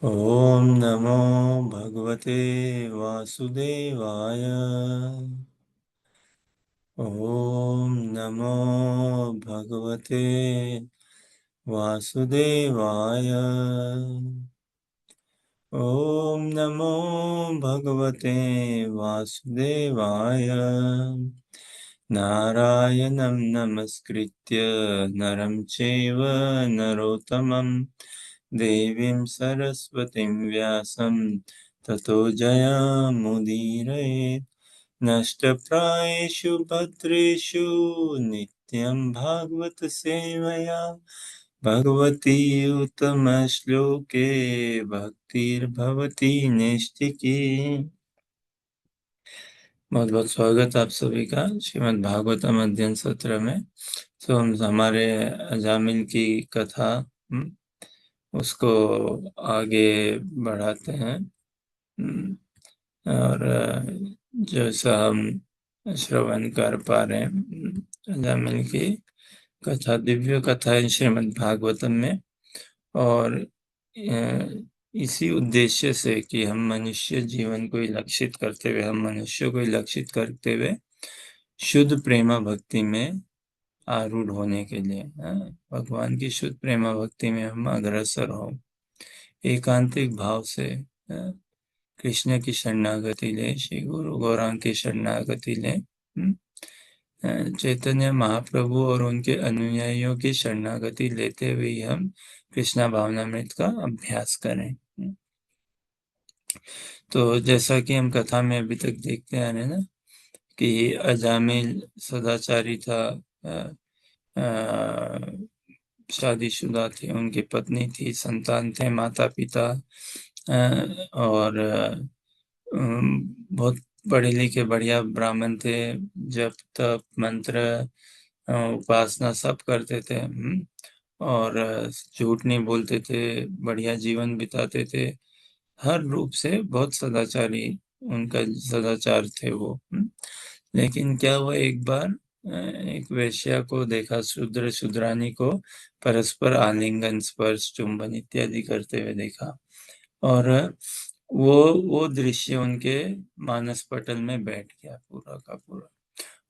ॐ नमो भगवते वासुदेवाय। ॐ नमो भगवते वासुदेवाय। ॐ नमो भगवते वासुदेवाय। नारायणं नमस्कृत्य नरं चैव नरोत्तमं देवीं सरस्वतीं व्यासं ततो जयमुदीरयेत्। नष्टप्रायेषु भद्रेषु नित्यं भागवत सेवया भगवती उत्तमश्लोके भक्तिर्भवती नैष्ठिकी। बहुत बहुत स्वागत आप सभी का श्रीमद् भागवतम अध्ययन सत्र में। तो हम हमारे अजामिल की कथा उसको आगे बढ़ाते हैं। और जैसा हम श्रवण कर पा रहे हैं अजामिल की कथा दिव्य कथा है श्रीमद् भागवतम में। और इसी उद्देश्य से कि हम मनुष्य जीवन को ही लक्षित करते हुए, हम मनुष्य को ही लक्षित करते हुए शुद्ध प्रेमा भक्ति में आरूढ़ होने के लिए, भगवान की शुद्ध प्रेमा भक्ति में हम अग्रसर हो, एकांतिक भाव से कृष्ण की शरणागति ले, श्री गुरु गौरांग की शरणागति ले, चैतन्य महाप्रभु और उनके अनुयायियों की शरणागति लेते हुए हम कृष्णा भावनामृत का अभ्यास करें। तो जैसा कि हम कथा में अभी तक देखते आ रहे हैं ना कि अजामिल सदाचारी था, शादीशुदा थे, उनकी पत्नी थी, संतान थे, माता पिता, और बहुत पढ़े लिखे बढ़िया ब्राह्मण थे, जप तप मंत्र उपासना सब करते थे, और झूठ नहीं बोलते थे, बढ़िया जीवन बिताते थे, हर रूप से बहुत सदाचारी उनका सदाचार थे वो। लेकिन क्या हुआ, एक बार एक वेश्या को देखा, शूद्र शूद्रानी को परस्पर आलिंगन स्पर्श चुंबन इत्यादि करते हुए देखा, और वो दृश्य उनके मानस पटल में बैठ गया पूरा का पूरा।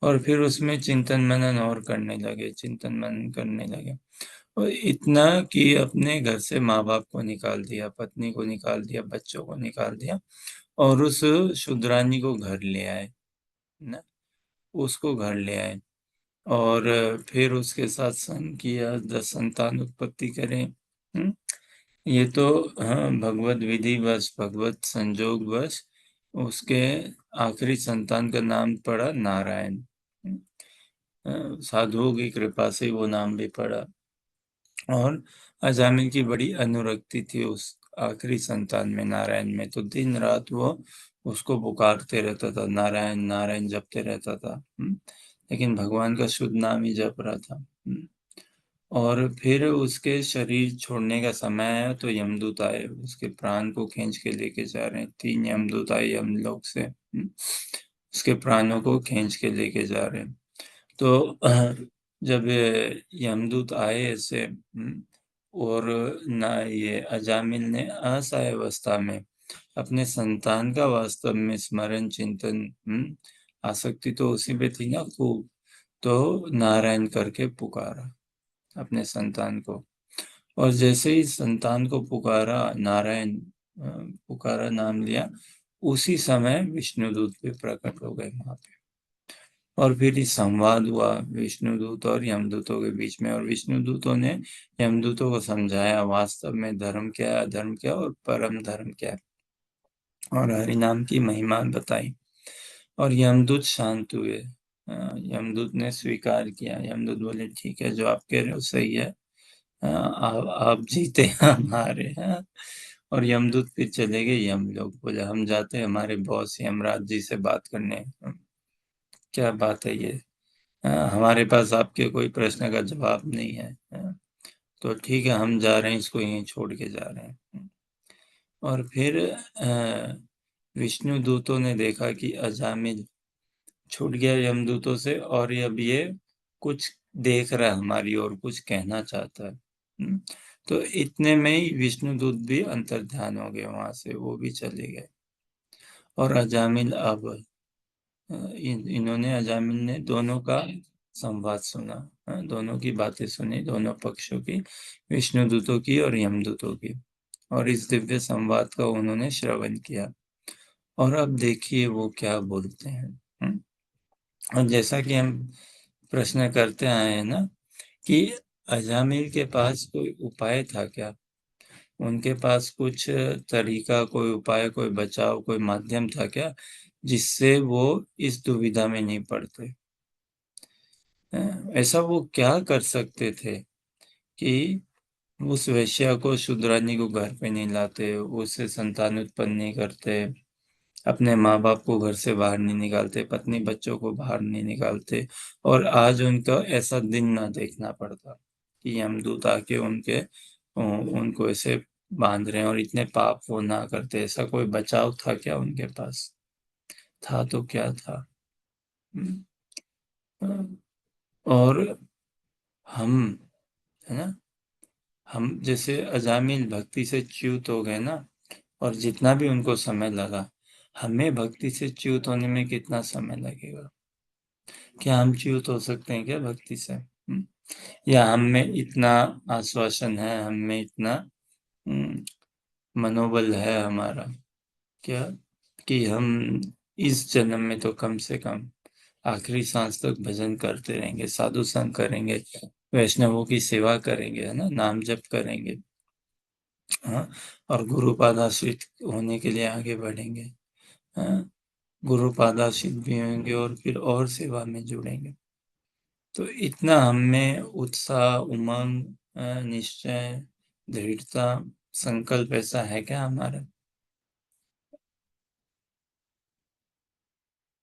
और फिर उसमें चिंतन मनन और करने लगे, चिंतन मनन करने लगे, और इतना कि अपने घर से माँ बाप को निकाल दिया, पत्नी को निकाल दिया, बच्चों को निकाल दिया, और उस शूद्रानी को घर ले आए ना, उसको घर ले आए, और फिर उसके साथ संग किया, 10 संतान उत्पत्ति करें। ये तो भगवत विधि वश, भगवत संजोग वश उसके आखिरी संतान का नाम पड़ा नारायण। साधुओं की कृपा से वो नाम भी पड़ा, और अजामिल की बड़ी अनुरक्ति थी उस आखिरी संतान में, नारायण में। तो दिन रात वो उसको पुकारते रहता था, नारायण नारायण जपते रहता था, लेकिन भगवान का शुद्ध नाम ही जप रहा था। और फिर उसके शरीर छोड़ने का समय आया तो यमदूत आए, उसके प्राण को खींच के लेके जा रहे हैं। 3 यमदूत आए यमलोक से, उसके प्राणों को खींच के लेके जा रहे हैं। तो जब यमदूत आए ऐसे, और ना ये अजामिल ने असहाय अवस्था में अपने संतान का वास्तव में स्मरण चिंतन, आसक्ति तो उसी पे थी ना खूब, तो नारायण करके पुकारा अपने संतान को। और जैसे ही संतान को पुकारा, नारायण पुकारा, नाम लिया, उसी समय विष्णुदूत भी प्रकट हो गए वहां पे। और फिर इस संवाद हुआ विष्णुदूत और यमदूतों के बीच में, और विष्णुदूतों ने यमदूतों को समझाया वास्तव में धर्म क्या है, अधर्म क्या और परम धर्म क्या है, और हरि नाम की महिमा बताई। और यमदूत शांत हुए, यमदूत ने स्वीकार किया, यमदूत बोले ठीक है, जो आप कह रहे हो सही है, आप जीते हमारे, और यमदूत फिर चले गए यमलोक। बोले हम जाते हैं हमारे बॉस यमराज जी से बात करने। क्या बात है ये, हमारे पास आपके कोई प्रश्न का जवाब नहीं है, तो ठीक है हम जा रहे हैं, इसको यहीं छोड़ के जा रहे हैं। और फिर विष्णु दूतों ने देखा कि अजामिल छूट गया यमदूतों से, और अब ये कुछ देख रहा है हमारी ओर, कुछ कहना चाहता है। हम्म, तो इतने में ही विष्णुदूत भी अंतर्ध्यान हो गए, वहां से वो भी चले गए। और अजामिल अब इन्होंने, अजामिल ने दोनों का संवाद सुना, दोनों की बातें सुनी, दोनों पक्षों की, विष्णुदूतों की और यमदूतों की। और इस दिव्य संवाद का उन्होंने श्रवण किया। और अब देखिए वो क्या बोलते हैं। और जैसा कि हम प्रश्न करते आए हैं ना, कि अजामिल के पास कोई उपाय था क्या, उनके पास कुछ तरीका, कोई उपाय, कोई बचाव, कोई माध्यम था क्या, जिससे वो इस दुविधा में नहीं पड़ते। ऐसा वो क्या कर सकते थे कि उस वेश्या को, शूद्रानी को घर पे नहीं लाते, उससे संतान उत्पन्न नहीं करते, अपने माँ बाप को घर से बाहर नहीं निकालते, पत्नी बच्चों को बाहर नहीं निकालते, और आज उनका ऐसा दिन ना देखना पड़ता कि यमदूत आके उनको ऐसे बांध रहे हैं, और इतने पाप वो ना करते। ऐसा कोई बचाव था क्या उनके पास? था तो क्या था? हम्म, और हम, है ना, हम जैसे अजामिल भक्ति से च्युत हो गए ना, और जितना भी उनको समय लगा, हमें भक्ति से च्युत होने में कितना समय लगेगा? क्या हम च्युत हो सकते हैं क्या भक्ति से? या हम में इतना आश्वासन है, हम में इतना हम्म, मनोबल है हमारा, क्या, कि हम इस जन्म में तो कम से कम आखिरी सांस तक भजन करते रहेंगे, साधु संग करेंगे, वैष्णवों की सेवा करेंगे, है ना, नाम जप करेंगे, हाँ, और गुरु पादाश्रित होने के लिए आगे बढ़ेंगे, हाँ, गुरु पादाश्रित भी होंगे और फिर और सेवा में जुड़ेंगे। तो इतना हमें उत्साह, उमंग, निश्चय, दृढ़ता, संकल्प ऐसा है क्या हमारा?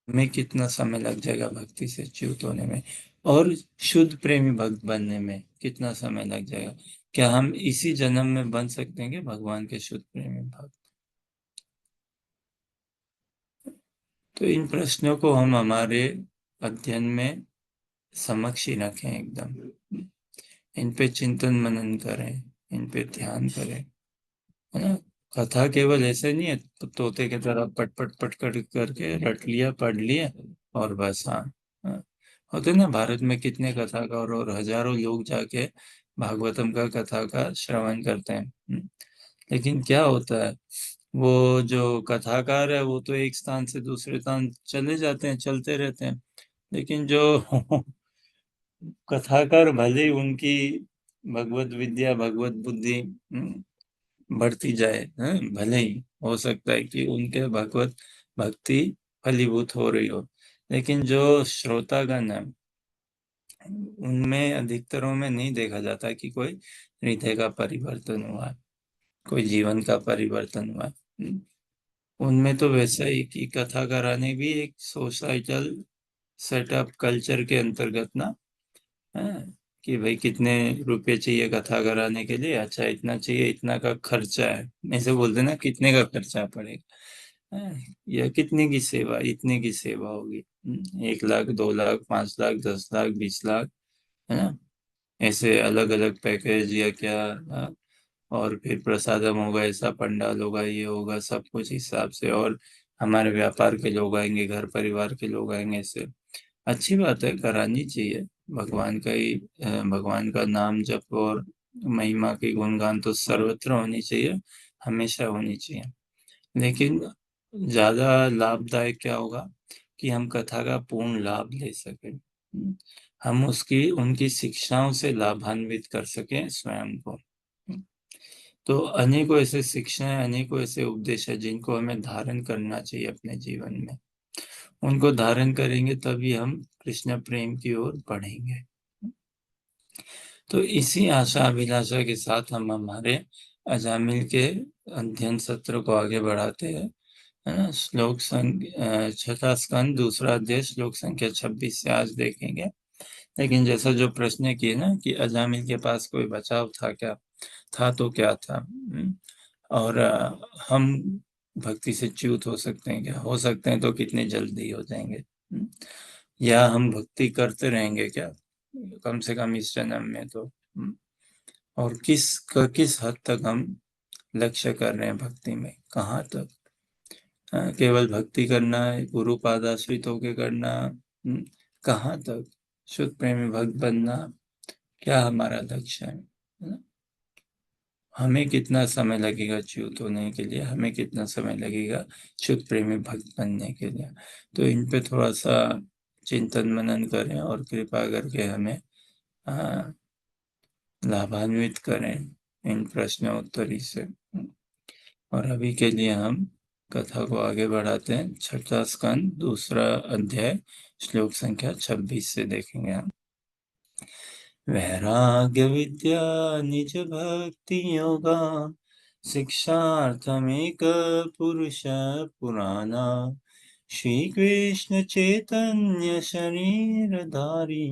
हमें कितना समय लग जाएगा भक्ति से च्युत होने में, और शुद्ध प्रेमी भक्त बनने में कितना समय लग जाएगा? क्या हम इसी जन्म में बन सकते हैं क्या भगवान के शुद्ध प्रेमी भक्त? तो इन प्रश्नों को हम हमारे अध्ययन में समक्ष ही रखें एकदम, इन पे चिंतन मनन करें, इन पे ध्यान करें, है ना। कथा केवल ऐसे नहीं है तोते की तरह पट पट पट कर करके रट लिया, पढ़ लिया और बस, हाँ, हाँ। होते ना भारत में कितने कथाकार, और हजारों लोग जाके भागवतम का कथा का श्रवण करते हैं। लेकिन क्या होता है, वो जो कथाकार है वो तो एक स्थान से दूसरे स्थान चले जाते हैं, चलते रहते हैं, लेकिन जो कथाकार, भले ही उनकी भगवत विद्या, भगवत बुद्धि बढ़ती जाए, भले ही हो सकता है कि उनके भगवत भक्ति फलीभूत हो रही हो, लेकिन जो श्रोतागण है, उनमें अधिकतरों में नहीं देखा जाता कि कोई हृदय का परिवर्तन हुआ है, कोई जीवन का परिवर्तन हुआ है। उनमें तो वैसा ही कि कथा कराने भी एक सोसाइटल सेटअप कल्चर के अंतर्गत ना, है, कि भाई कितने रुपए चाहिए कथा कराने के लिए, अच्छा इतना चाहिए, इतना का खर्चा है, ऐसे बोलते ना, कितने का खर्चा पड़ेगा, या कितने की सेवा, इतने की सेवा होगी, 1 लाख, 2 लाख, 5 लाख, 10 लाख, 20 लाख, है ना, ऐसे अलग अलग पैकेज या क्या, और फिर प्रसादम होगा, ऐसा पंडाल होगा, ये होगा, सब कुछ हिसाब से, और हमारे व्यापार के लोग आएंगे, घर परिवार के लोग आएंगे, ऐसे अच्छी बात है, करानी चाहिए। भगवान का ही भगवान का नाम जप और महिमा की गुणगान तो सर्वत्र होनी चाहिए, हमेशा होनी चाहिए। लेकिन ज्यादा लाभदायक क्या होगा कि हम कथा का पूर्ण लाभ ले सकें, हम उसकी, उनकी शिक्षाओं से लाभान्वित कर सकें स्वयं को। तो अनेकों ऐसे शिक्षाएं, अनेकों ऐसे उपदेश है जिनको हमें धारण करना चाहिए अपने जीवन में। उनको धारण करेंगे तभी हम कृष्ण प्रेम की ओर बढ़ेंगे। तो इसी आशा अभिलाषा के साथ हम हमारे अजामिल के अध्ययन सत्र को आगे बढ़ाते हैं, है ना। छठा स्कंद, दूसरा अध्याय, श्लोक संख्या 26 से आज देखेंगे। लेकिन जैसा जो प्रश्न किए ना कि अजामिल के पास कोई बचाव था क्या, था तो क्या था, और हम भक्ति से च्युत हो सकते हैं क्या, हो सकते हैं तो कितने जल्दी हो जाएंगे, या हम भक्ति करते रहेंगे क्या, कम से कम इस जन्म में तो, और किस हद तक हम लक्ष्य कर रहे हैं भक्ति में, कहाँ तक? केवल भक्ति करना है, गुरु पादाश्रित होके करना, कहाँ तक? शुद्ध प्रेमी भक्त बनना, क्या हमारा लक्ष्य है ना? हमें कितना समय लगेगा च्युत होने के लिए, हमें कितना समय लगेगा शुद्ध प्रेमी भक्त बनने के लिए? तो इन पे थोड़ा सा चिंतन मनन करें और कृपा करके हमें लाभान्वित करें इन प्रश्नोत्तरी से। और अभी के लिए हम कथा को आगे बढ़ाते हैं। छठा स्कंद, दूसरा अध्याय, श्लोक संख्या 26 से देखेंगे हम। वैराग्य विद्या निज भक्ति योगा, शिक्षार्थमेक पुरुष पुराना, श्री कृष्ण चैतन्य शरीरधारी,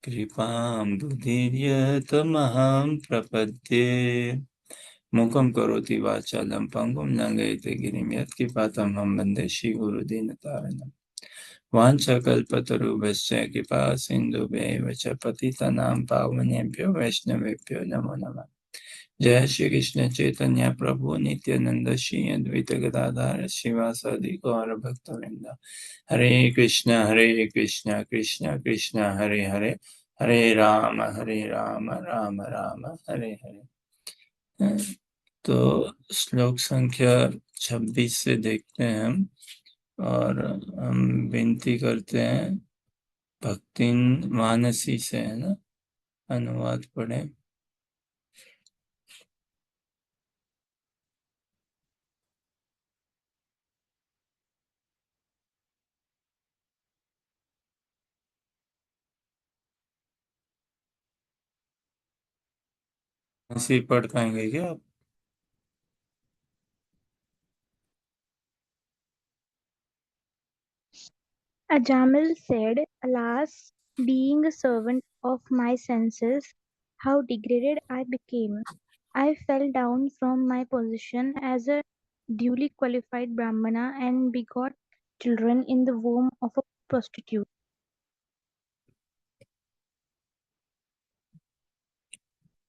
कृपां बुद्धिर्यतमहं प्रपद्ये। मूकं करोति वाचालं पङ्गुं लङ्घयते गिरिं यत्कृपातमहं वन्दे श्रीगुरुदीनतारिणम्। वाञ्छाकल्पतरुभ्यश्च कृपा सिन्धुभ्यैव च पतितानां पावनेभ्यो वैष्णवेभ्यो नमो नमः। जय श्री कृष्ण चैतन्य प्रभु नित्यानंद श्री अद्वैत गदाधर शिवासादि गौर भक्तवृंद। हरे कृष्ण कृष्ण कृष्ण हरे हरे, हरे राम राम राम हरे हरे। तो श्लोक संख्या 26 से देखते हैं हम, और हम विनती करते हैं भक्तिन मानसी से, है ना, अनुवाद पढ़े। ऐसे ही पढ़ पाएंगे क्या आप? Ajamil said, "Alas, being a servant of my senses, how degraded I became. I fell down from my position as a duly qualified Brahmana and begot children in the womb of a prostitute."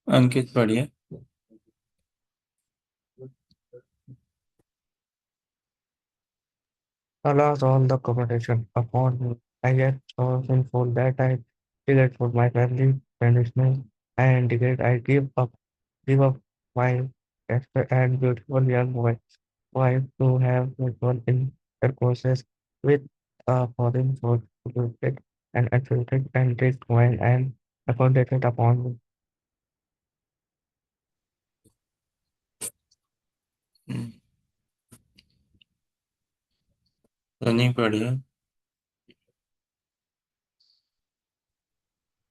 अंकित पढ़िए। Alas, all the commendation upon me, I yet so sinful that I regret for my family, punishment, and regret I give up my respect and beautiful young wife to have mutual intercourses with a foreign soul polluted and exalted and take wine and accounted upon me. नहीं पढ़िए।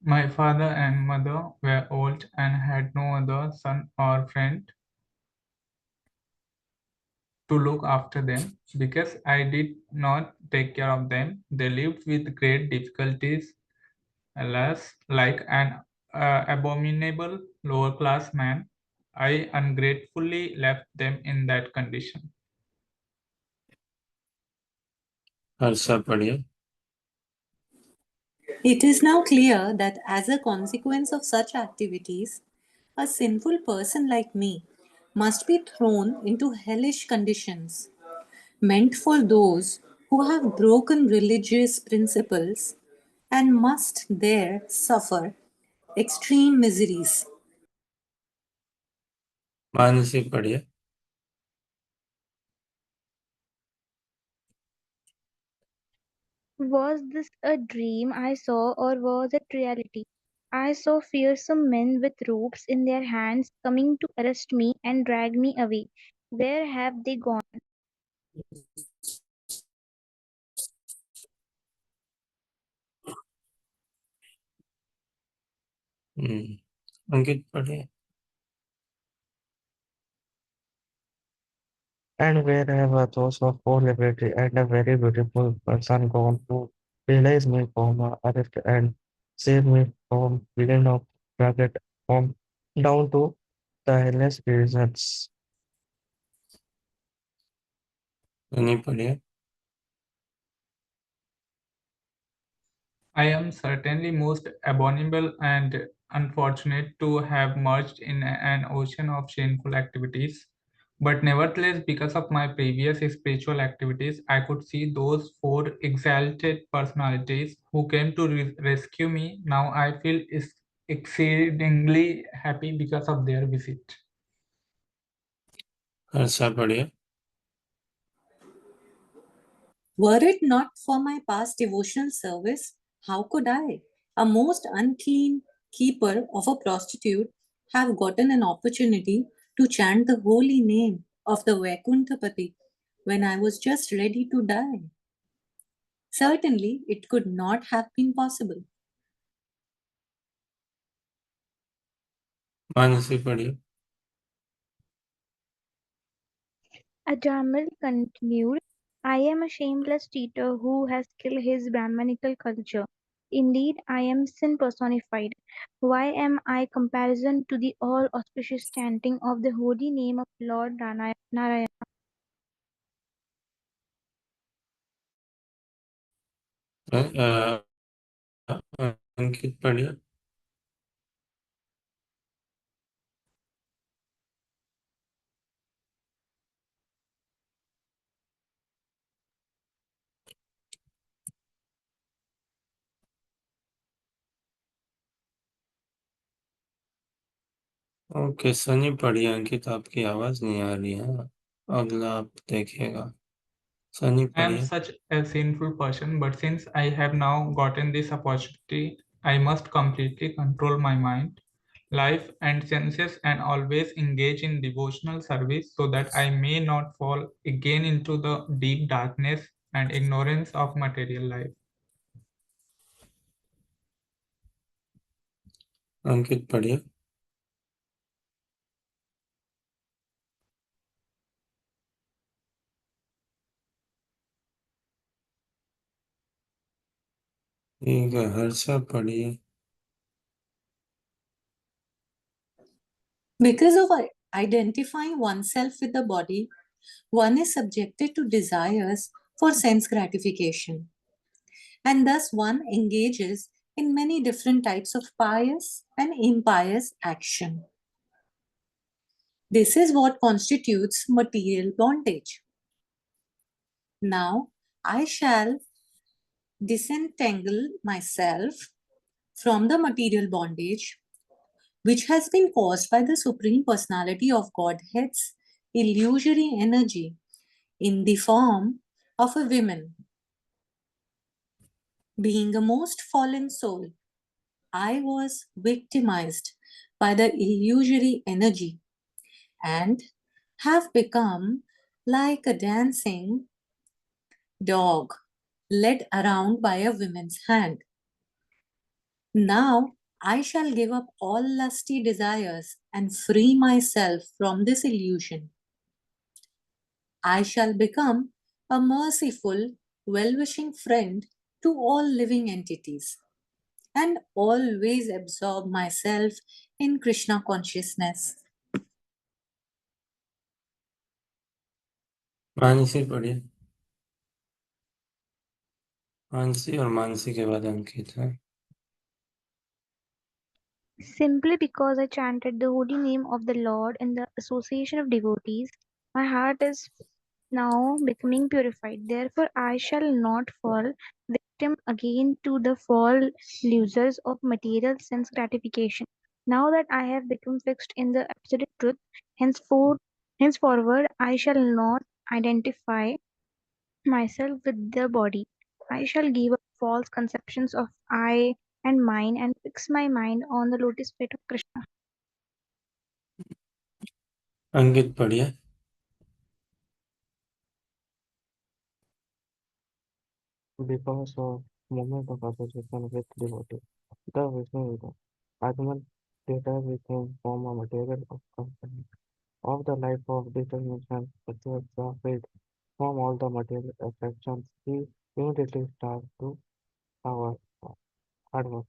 My father and mother were old and had no other son or friend to look after them. Because I did not take care of them, they lived with great difficulties. Alas, like an abominable lower class man, I ungratefully left them in that condition. Harsha पढ़िए। It is now clear that as a consequence of such activities, a sinful person like me must be thrown into hellish conditions, meant for those who have broken religious principles and must there suffer extreme miseries. Mansi पढ़िए। Was this a dream I saw, or was it reality? I saw fearsome men with ropes in their hands coming to arrest me and drag me away. Where have they gone? अंकित पढ़िए। And wherever those of poor liberty and a very beautiful person gone to release me from arrest and save me from villain of bracket from down to the hellish prisons. नहीं पढ़िए। I am certainly most abominable and unfortunate to have merged in an ocean of shameful activities. But nevertheless, because of my previous spiritual activities, I could see those four exalted personalities who came to rescue me. Now I feel exceedingly happy because of their visit. Harsha पढ़िए। Were it not for my past devotional service, how could I, a most unclean keeper of a prostitute, have gotten an opportunity to chant the holy name of the Vaikuntapati when I was just ready to die? Certainly, it could not have been possible. Mansi पढ़िए। Ajamil continued, I am a shameless cheater who has killed his Brahmanical culture. Indeed, I am sin personified. Why am I comparison to the all auspicious chanting of the holy name of Lord Narayana? अंकित पढ़िए। Okay Sunny पढ़िए। अंकित आपकी आवाज नहीं आ रही है, अगला आप देखिएगा। सनी I am पढ़िए। such a sinful person, but since I have now gotten this opportunity, I must completely control my mind, life, and senses and always engage in devotional service so that I may not fall again into the deep darkness and ignorance of material life. अंकित पढ़िए। ठीक है, हर्षा पढ़िए। Because of identifying oneself with the body, one is subjected to desires for sense gratification, and thus one engages in many different types of pious and impious action. This is what constitutes material bondage. Now, I shall disentangle myself from the material bondage which has been caused by the Supreme Personality of Godhead's illusory energy in the form of a woman. Being a most fallen soul, I was victimized by the illusory energy and have become like a dancing dog led around by a woman's hand. Now I shall give up all lusty desires and free myself from this illusion. I shall become a merciful, well wishing friend to all living entities and always absorb myself in Krishna consciousness. Mansi पढ़िए। मानसी और मानसी के बाद अंकित है। Simply because I chanted the holy name of the Lord in the association of devotees, my heart is now becoming purified. Therefore, I shall not fall victim again to the false losers of material sense gratification. Now that I have become fixed in the absolute truth, henceforward I shall not identify myself with the body. I shall give up false conceptions of I and mine and fix my mind on the lotus feet of Krishna. अंकित पढ़िए। Because of moment of association with devotee, the Vishnu Vida, Atman later became form a material of company of the life of determination, such the faith from all the material affections. He immediately starts to our hard work.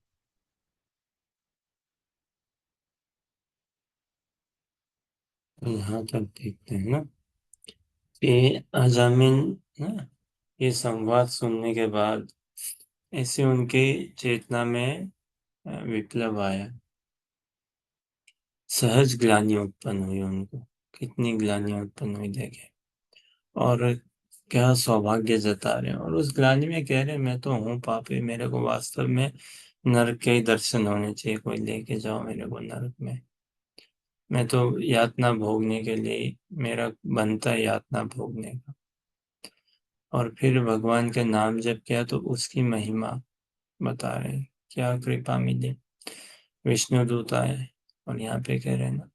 यहाँ तक देखते हैं ना कि अजामिन ना ये संवाद सुनने के बाद ऐसे उनकी चेतना में विप्लव आया सहज ग्लानि उत्पन्न हुई उनको। कितनी ग्लानियां उत्पन्न हुई देखे, और क्या सौभाग्य जता रहे हैं, और उस ग्लानि में कह रहे हैं मैं तो हूँ पापी, मेरे को वास्तव में नरक के ही दर्शन होने चाहिए, कोई लेके जाओ मेरे को नरक में। मैं तो यातना भोगने के लिए, मेरा बनता है यातना भोगने का। और फिर भगवान का नाम जप किया तो उसकी महिमा बता रहे हैं, क्या कृपा मिली। विष्णुदूत आए और यहाँ पे कह रहे हैं ना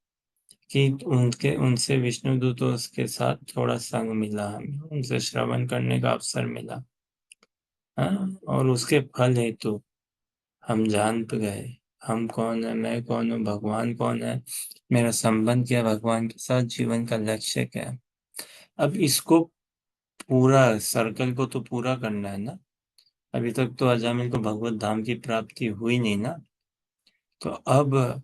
कि उनके उनसे विष्णुदूतों के साथ थोड़ा संग मिला, हमें उनसे श्रवण करने का अवसर मिला। हाँ, और उसके फल हेतु हम जान पे गए, हम कौन है, मैं कौन हूँ, भगवान कौन है, मेरा संबंध क्या है भगवान के साथ, जीवन का लक्ष्य क्या है। अब इसको पूरा सर्कल को तो पूरा करना है ना। अभी तक तो अजामिल को भगवत धाम की प्राप्ति हुई नहीं ना, तो अब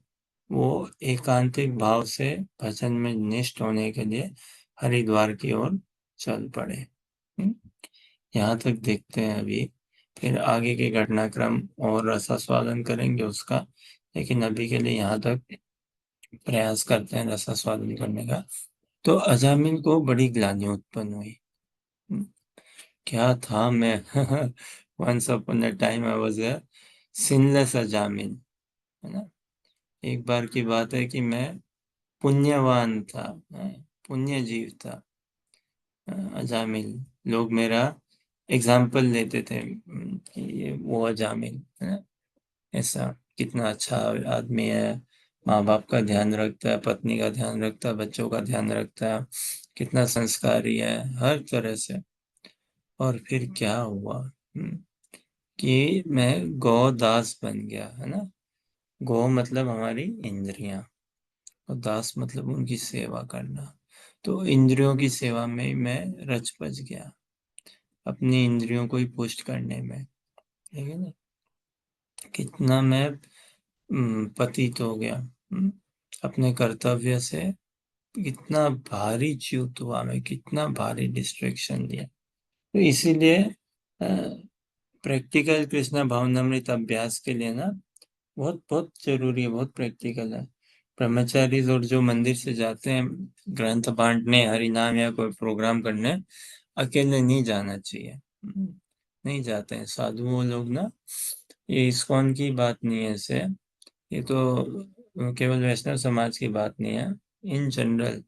वो एकांतिक भाव से भजन में निष्ठ होने के लिए हरिद्वार की ओर चल पड़े। यहाँ तक देखते हैं अभी, फिर आगे के घटनाक्रम और रसास्वादन करेंगे उसका, लेकिन अभी के लिए यहाँ तक प्रयास करते हैं रसास्वादन करने का। तो अजामिल को बड़ी ग्लानि उत्पन्न हुई। क्या था मैं once upon a time I was a sinless Ajamil, है ना। एक बार की बात है कि मैं पुण्यवान था, पुण्य जीव था, अजामिल। लोग मेरा एग्जाम्पल लेते थे कि ये वो अजामिल है ना, ऐसा कितना अच्छा आदमी है, माँ बाप का ध्यान रखता है, पत्नी का ध्यान रखता है, बच्चों का ध्यान रखता है, कितना संस्कारी है हर तरह से। और फिर क्या हुआ कि मैं गौदास बन गया, है ना। गौ मतलब हमारी इंद्रियां, और दास मतलब उनकी सेवा करना। तो इंद्रियों की सेवा में मैं रच बच गया, अपनी इंद्रियों को ही पुष्ट करने में, ठीक है ना। कितना मैं पतित हो गया, अपने कर्तव्य से कितना भारी च्युत हुआ मैं, कितना भारी डिस्ट्रैक्शन दिया। तो इसीलिए प्रैक्टिकल कृष्णा भावनामृत अभ्यास के लिए ना बहुत बहुत जरूरी है, बहुत प्रैक्टिकल है। ब्रह्मचारी और जो मंदिर से जाते हैं ग्रंथ बांटने, हरिनाम या कोई प्रोग्राम करने, अकेले नहीं जाना चाहिए। नहीं जाते हैं साधु वो लोग ना। ये इस्कॉन की बात नहीं है इसे, ये तो केवल वैष्णव समाज की बात नहीं है, इन जनरल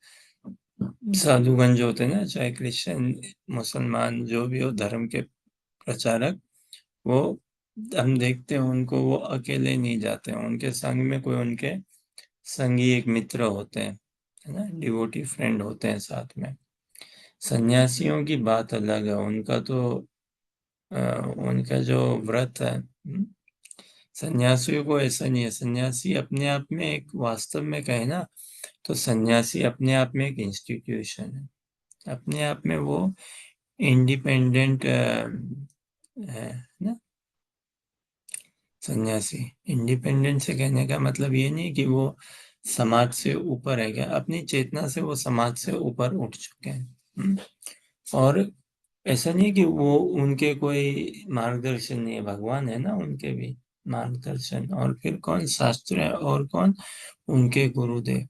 साधुगण जो होते हैं ना, चाहे क्रिश्चियन मुसलमान जो भी हो धर्म के प्रचारक, वो हम देखते हैं उनको, वो अकेले नहीं जाते हैं, उनके संग में कोई उनके संगी एक मित्र होते हैं, है ना, डिवोटी फ्रेंड होते हैं साथ में। सन्यासियों की बात अलग है, उनका तो उनका जो व्रत है, सन्यासियों को ऐसा नहीं है। सन्यासी अपने आप में एक, वास्तव में कहे ना तो सन्यासी अपने आप में एक इंस्टीट्यूशन है, अपने आप में वो इंडिपेंडेंट है ना। सन्यासी इंडिपेंडेंट से कहने का मतलब ये नहीं कि वो समाज से ऊपर है, क्या अपनी चेतना से वो समाज से ऊपर उठ चुके हैं। और ऐसा नहीं कि वो उनके कोई मार्गदर्शन नहीं है, भगवान है ना उनके भी मार्गदर्शन, और फिर कौन, शास्त्र है, और कौन, उनके गुरुदेव,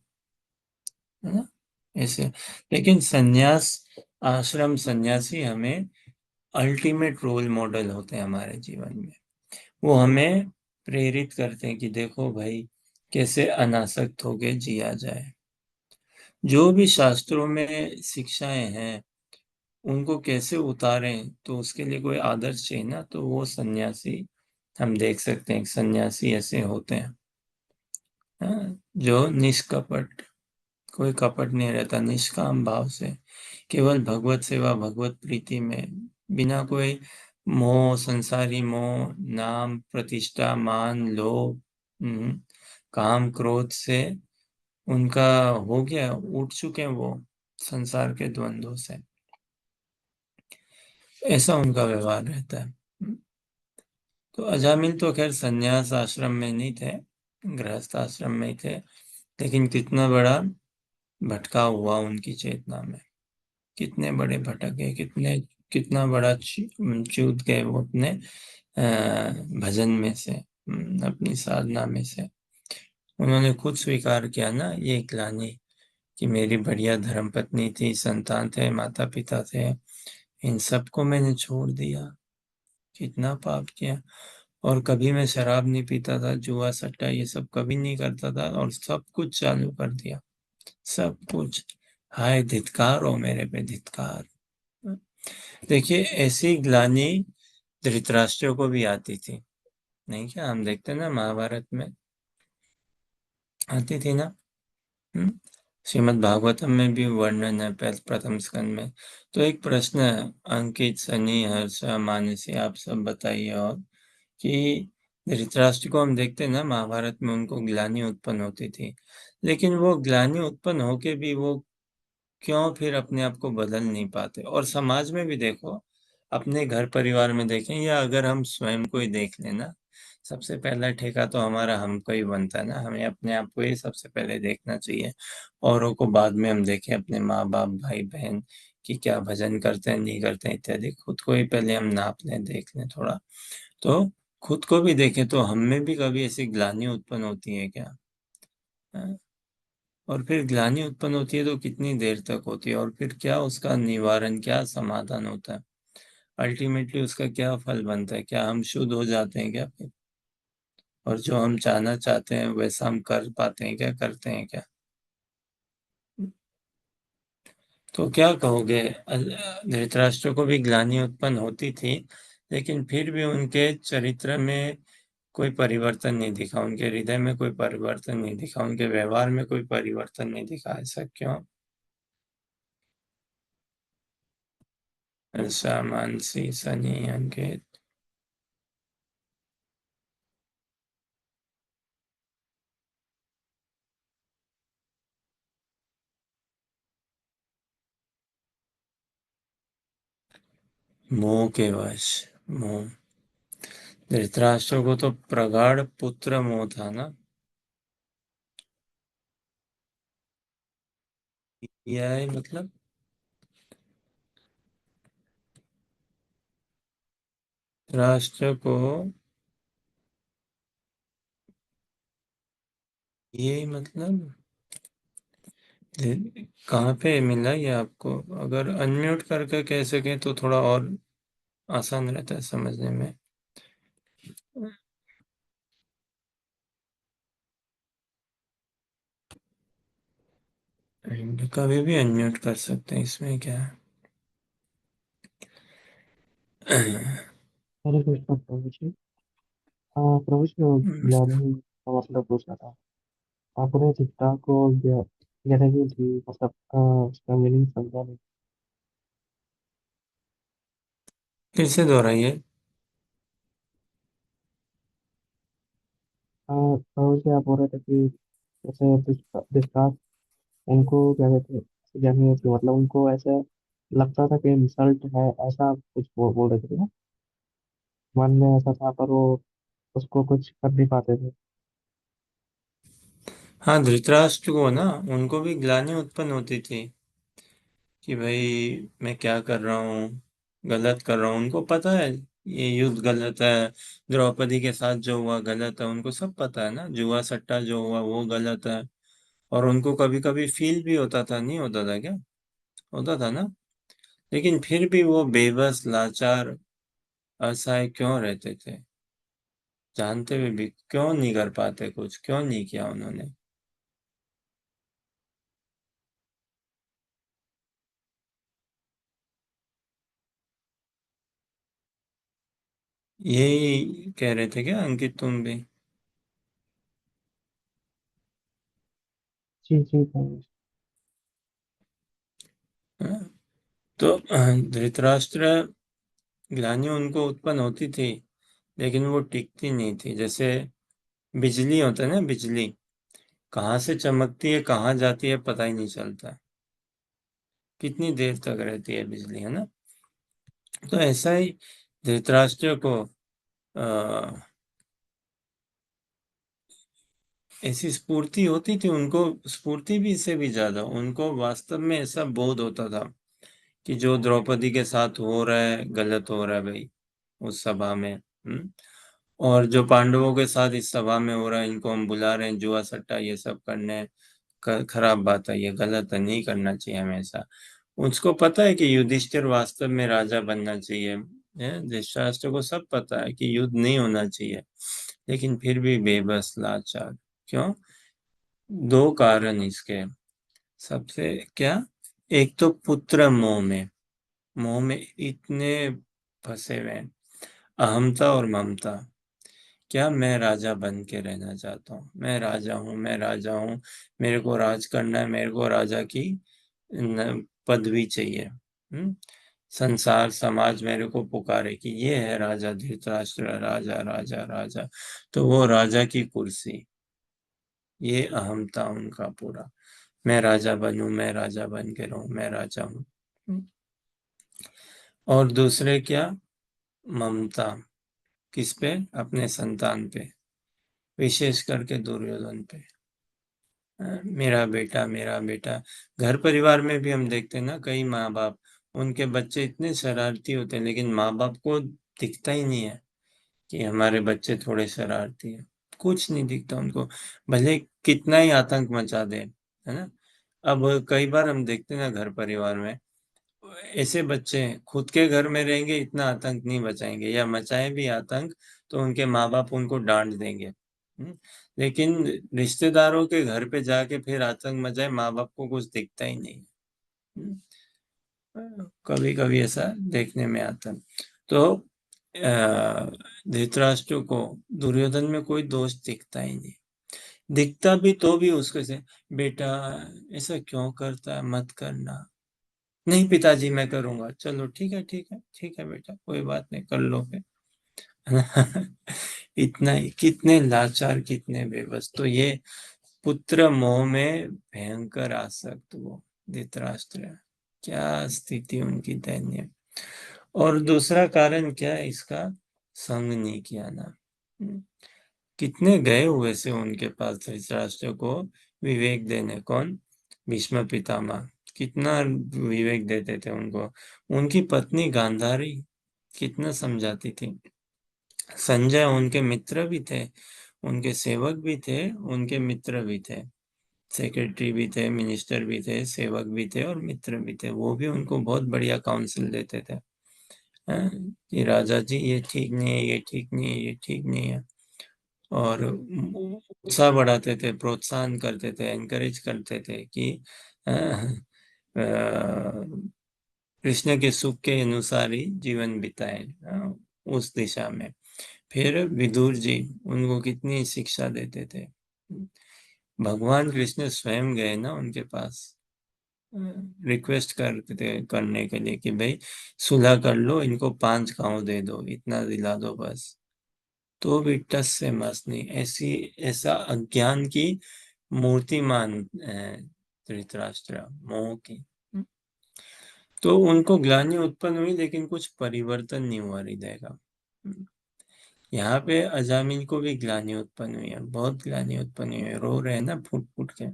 है ना, ऐसे। लेकिन सन्यास आश्रम सन्यासी हमें अल्टीमेट रोल मॉडल होते हैं हमारे जीवन में। वो हमें प्रेरित करते हैं कि देखो भाई कैसे अनासक्त होके जिया जाए। जो भी शास्त्रों में शिक्षाएं हैं उनको कैसे उतारें, तो उसके लिए कोई आदर्श चाहिए ना, तो वो सन्यासी हम देख सकते हैं। सन्यासी ऐसे होते हैं, हाँ, जो निष्कपट, कोई कपट नहीं रहता, निष्काम भाव से केवल भगवत सेवा भगवत प्रीति में, बिना कोई मोह, संसारी मोह, नाम प्रतिष्ठा मान लोभ, काम क्रोध से उनका हो गया, उठ चुके हैं वो संसार के द्वंद्वों से, ऐसा उनका व्यवहार रहता है। तो अजामिल तो खैर संन्यास आश्रम में नहीं थे, गृहस्थ आश्रम में ही थे, लेकिन कितना बड़ा भटकाव हुआ उनकी चेतना में, कितने बड़े भटक गए, कितना बड़ा च्यूत गए वो अपने भजन में से, अपनी साधना में से। उन्होंने खुद स्वीकार किया ना ये ग्लानि कि मेरी बढ़िया धर्मपत्नी थी, संतान थे, माता पिता थे, इन सबको मैंने छोड़ दिया। कितना पाप किया। और कभी मैं शराब नहीं पीता था, जुआ सट्टा ये सब कभी नहीं करता था, और सब कुछ चालू कर दिया, सब कुछ। हाय धिक्कार हो मेरे पे, धिक्कार। देखिए ऐसी ग्लानि धृतराष्ट्र को भी आती थी, नहीं क्या? हम देखते हैं ना महाभारत में आती थी ना। श्रीमद् भागवतम में भी वर्णन है प्रथम स्कंद में। तो एक प्रश्न है, अंकित, सनी, हर्षा, मानसी, आप सब बताइए। और कि धृतराष्ट्र को हम देखते हैं ना महाभारत में, उनको ग्लानि उत्पन्न होती थी, लेकिन वो ग्लानि उत्पन्न होके भी वो क्यों फिर अपने आप को बदल नहीं पाते? और समाज में भी देखो, अपने घर परिवार में देखें, या अगर हम स्वयं को ही देख लें ना, सबसे पहला ठेका तो हमारा हमको ही बनता है ना। हमें अपने आप को ही सबसे पहले देखना चाहिए, औरों को बाद में हम देखें, अपने माँ बाप, भाई बहन कि क्या भजन करते हैं, नहीं करते हैं इत्यादि। खुद को ही पहले हम नाप लें, देख लें थोड़ा। तो खुद को भी देखें, तो हम में भी कभी ऐसी ग्लानि उत्पन्न होती है क्या? हाँ? और फिर ग्लानि उत्पन्न होती है तो कितनी देर तक होती है, और फिर क्या उसका निवारण, क्या समाधान होता है? अल्टीमेटली उसका क्या फल बनता है? क्या हम शुद्ध हो जाते हैं क्या फिर? और जो हम चाहना चाहते हैं वैसा हम कर पाते हैं क्या, करते हैं क्या? तो क्या कहोगे? धृतराष्ट्र को भी ग्लानि उत्पन्न होती थी, लेकिन फिर भी उनके चरित्र में कोई परिवर्तन नहीं दिखा, उनके हृदय में कोई परिवर्तन नहीं दिखा, उनके व्यवहार में कोई परिवर्तन नहीं दिखा। ऐसा क्यों? ऐसा मानसी, सनी, अंकित। मोह के वश। मोह। धृतराष्ट्र को तो प्रगाढ़ पुत्र मोह था ना। यह है मतलब राष्ट्र को, ये मतलब कहाँ पे मिला ये आपको? अगर अनम्यूट करके कह सके तो थोड़ा और आसान रहता है समझने में। कभी भी अनम्यूट कर सकते हैं, इसमें क्या है? हरे कृष्ण प्रभु जी। प्रभु जी वो ज्ञानी का मतलब पूछना था। आपने चित्ता को ज्ञानी जी मतलब उसका मीनिंग समझा नहीं। फिर से दोहराइए। प्रभु जी आप बोल रहे थे कि जैसे डिस्कस उनको क्या कहते हैं ज्ञानी थी, मतलब उनको ऐसे लगता था कि इंसल्ट है, ऐसा कुछ बोल रहे थे ना। मन में ऐसा था पर वो उसको कुछ कर नहीं पाते थे। हाँ, धृतराष्ट्र को ना, उनको भी ग्लानि उत्पन्न होती थी कि भाई मैं क्या कर रहा हूँ, गलत कर रहा हूँ। उनको पता है ये युद्ध गलत है, द्रौपदी के साथ जो हुआ गलत है, उनको सब पता है ना। जुआ सट्टा जो हुआ वो गलत है। और उनको कभी कभी फील भी होता था, नहीं होता था क्या? होता था ना। लेकिन फिर भी वो बेबस, लाचार, असहाय क्यों रहते थे? जानते हुए भी क्यों नहीं कर पाते कुछ? क्यों नहीं किया उन्होंने? यही कह रहे थे क्या अंकित, तुम भी? जी जी प्रभु जी। हाँ? तो धृतराष्ट्र, ग्लानि उनको उत्पन्न होती थी, लेकिन वो टिकती नहीं थी। जैसे बिजली होता है ना, बिजली कहाँ से चमकती है, कहाँ जाती है, पता ही नहीं चलता। कितनी देर तक रहती है बिजली, है ना? तो ऐसा ही धृतराष्ट्र को ऐसी स्फूर्ति होती थी उनको। स्फूर्ति भी, इससे भी ज्यादा उनको वास्तव में ऐसा बोध होता था कि जो द्रौपदी के साथ हो रहा है गलत हो रहा है भाई, उस सभा में। और जो पांडवों के साथ इस सभा में हो रहा है, इनको हम बुला रहे हैं जुआ सट्टा ये सब करने, खराब बात है, ये गलत है, नहीं करना चाहिए हमेशा। उसको पता है कि युधिष्ठिर वास्तव में राजा बनना चाहिए, धृतराष्ट्र को सब पता है कि युद्ध नहीं होना चाहिए, लेकिन फिर भी बेबस लाचार। क्यों? दो कारण इसके। सबसे क्या, एक तो पुत्र मोह में इतने फंसे हुए हैं, अहमता और ममता। क्या मैं राजा बन के रहना चाहता हूँ, मैं राजा हूँ, मैं राजा हूँ, मेरे को राज करना है, मेरे को राजा की पदवी चाहिए। संसार समाज मेरे को पुकारे कि ये है राजा धृतराष्ट्र, राजा राजा राजा, तो वो राजा की कुर्सी, ये अहमता उनका पूरा, मैं राजा बनूं, मैं राजा बन के रहूं, मैं राजा हूँ। और दूसरे क्या, ममता, किस पे? अपने संतान पे, विशेष करके दुर्योधन पे। मेरा बेटा, मेरा बेटा। घर परिवार में भी हम देखते हैं ना, कई माँ बाप, उनके बच्चे इतने शरारती होते हैं, लेकिन माँ बाप को दिखता ही नहीं है कि हमारे बच्चे थोड़े शरारती हैं, कुछ नहीं दिखता उनको, भले कितना ही आतंक मचा दे, है ना। अब कई बार हम देखते हैं ना घर परिवार में, ऐसे बच्चे हैं, खुद के घर में रहेंगे इतना आतंक नहीं मचाएंगे, या मचाए भी आतंक तो उनके माँ बाप उनको डांट देंगे। लेकिन रिश्तेदारों के घर पे जाके फिर आतंक मचाए, माँ बाप को कुछ दिखता ही नहीं। कभी कभी ऐसा देखने में आता है। तो धृतराष्ट्र को दुर्योधन में कोई दोष दिखता ही नहीं, दिखता भी तो भी उसके से, बेटा ऐसा क्यों करता है, मत करना। नहीं पिताजी मैं करूंगा, चलो ठीक है, ठीक है, ठीक है बेटा, कोई बात नहीं, कर लो फिर। इतना ही, कितने लाचार, कितने बेबस। तो ये पुत्र मोह में भयंकर आसक्त वो धृतराष्ट्र है। क्या स्थिति उनकी दयनीय। और दूसरा कारण क्या है इसका, संग नहीं किया ना। कितने गए हुए से उनके पास धृतराष्ट्र को विवेक देने, कौन? भीष्म पितामह कितना विवेक देते थे उनको। उनकी पत्नी गांधारी कितना समझाती थी। संजय उनके मित्र भी थे, उनके सेवक भी थे, उनके मित्र भी थे, सेक्रेटरी भी थे, मिनिस्टर भी थे, सेवक भी थे और मित्र भी थे। वो भी उनको बहुत बढ़िया काउंसिल देते थे, हैं, कि राजा जी ये ठीक नहीं है, ये ठीक नहीं है, ये ठीक नहीं है। और उत्साह बढ़ाते थे, प्रोत्साहन करते थे, एनकरेज करते थे कि कृष्ण के सुख के अनुसार ही जीवन बिताए, उस दिशा में। फिर विदुर जी उनको कितनी शिक्षा देते थे। भगवान कृष्ण स्वयं गए ना उनके पास, रिक्वेस्ट करते करने के लिए कि भाई सुलह कर लो, इनको 5 गांव दे दो, इतना दिला दो बस। तो भी टस से मस नहीं, ऐसी ऐसा अज्ञान की मूर्तिमान धृतराष्ट्र, मोह की। तो उनको ग्लानि उत्पन्न हुई, लेकिन कुछ परिवर्तन नहीं हुआ हृदय का। यहाँ पे अजामिल को भी ग्लानि उत्पन्न हुई है, बहुत ग्लानि उत्पन्न हुई है, रो रहे हैं ना फुट फुट के।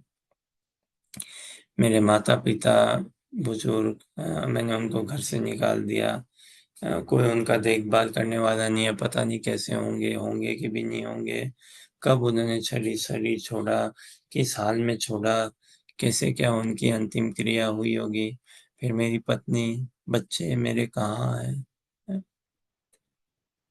मेरे माता पिता बुजुर्ग, मैंने उनको घर से निकाल दिया, कोई उनका देखभाल करने वाला नहीं है, पता नहीं कैसे होंगे, होंगे कि भी नहीं होंगे, कब उन्होंने शरीर छोड़ा, किस हाल में छोड़ा, कैसे क्या उनकी अंतिम क्रिया हुई होगी, फिर मेरी पत्नी, बच्चे मेरे कहाँ हैं।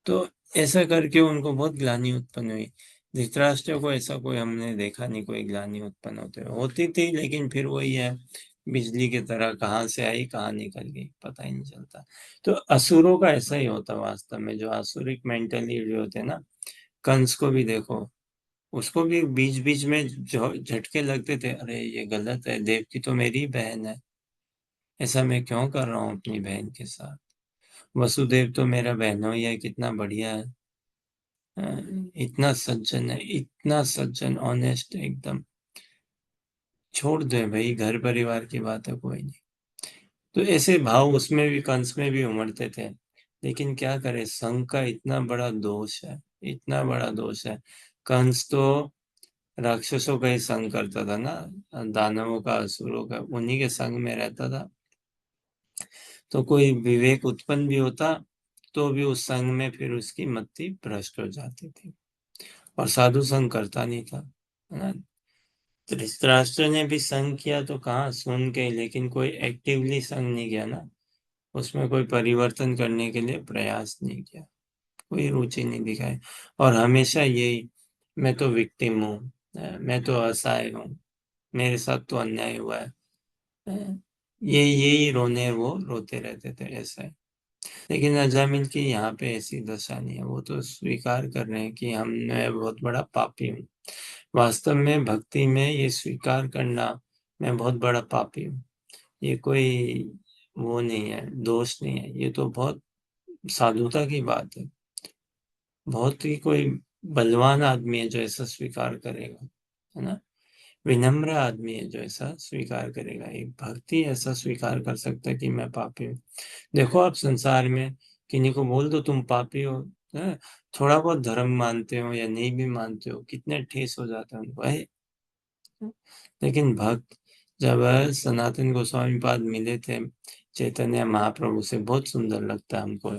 तो ऐसा करके उनको बहुत ग्लानि उत्पन्न हुई। धृतराष्ट्र को ऐसा कोई हमने देखा नहीं, कोई ग्लानि उत्पन्न होती थी, लेकिन फिर वही है, बिजली की तरह कहाँ से आई कहाँ निकल गई पता ही नहीं चलता। तो असुरों का ऐसा ही होता वास्तव में, जो आसुरिक मेंटली होते हैं ना। कंस को भी देखो, उसको भी बीच बीच में जो झटके लगते थे, अरे ये गलत है, देवकी तो मेरी बहन है, ऐसा मैं क्यों कर रहा हूँ अपनी बहन के साथ। वसुदेव तो मेरा बहनोई है, कितना बढ़िया है, इतना सज्जन है, इतना सज्जन, ऑनेस्ट एकदम। छोड़ दे भाई, घर परिवार की बात है, कोई नहीं। तो ऐसे भाव उसमें भी, कंस में भी उमड़ते थे। लेकिन क्या करे, संघ का इतना बड़ा दोष है, इतना बड़ा दोष है। कंस तो राक्षसों का ही संग करता था ना, दानवों का, असुरों का, उन्हीं के संग में रहता था। तो कोई विवेक उत्पन्न भी होता तो भी उस संग में फिर उसकी मति भ्रष्ट हो जाती थी और साधु संग करता नहीं था, है ना। धृतराष्ट्र ने भी संग किया तो कहाँ, सुन के, लेकिन कोई एक्टिवली संग नहीं किया ना, उसमें कोई परिवर्तन करने के लिए प्रयास नहीं किया, कोई रुचि नहीं दिखाई, और हमेशा यही, मैं तो विक्टिम हूँ, मैं तो असहाय हूँ, मेरे साथ तो अन्याय हुआ है, ये यही रोने वो रोते रहते थे, ऐसा है। लेकिन अजामिल की यहाँ पे ऐसी दशा नहीं है, वो तो स्वीकार कर रहे हैं कि हम मैं बहुत बड़ा पापी हूँ। वास्तव में भक्ति में ये स्वीकार करना, मैं बहुत बड़ा पापी हूँ, ये कोई वो नहीं है, दोष नहीं है, ये तो बहुत साधुता की बात है। बहुत ही कोई बलवान आदमी है जो ऐसा स्वीकार करेगा, है ना। विनम्र आदमी है जो ऐसा स्वीकार करेगा। एक भक्ति ऐसा स्वीकार कर सकता है कि मैं पापी हूँ। देखो आप संसार में किन्हीं को बोल दो तुम पापी हो, है? थोड़ा बहुत धर्म मानते हो या नहीं भी मानते हो, कितने ठेस हो जाता है उनको, है? लेकिन भक्त जब सनातन गोस्वामी पाद मिले थे चैतन्य महाप्रभु से, बहुत सुंदर लगता है हमको,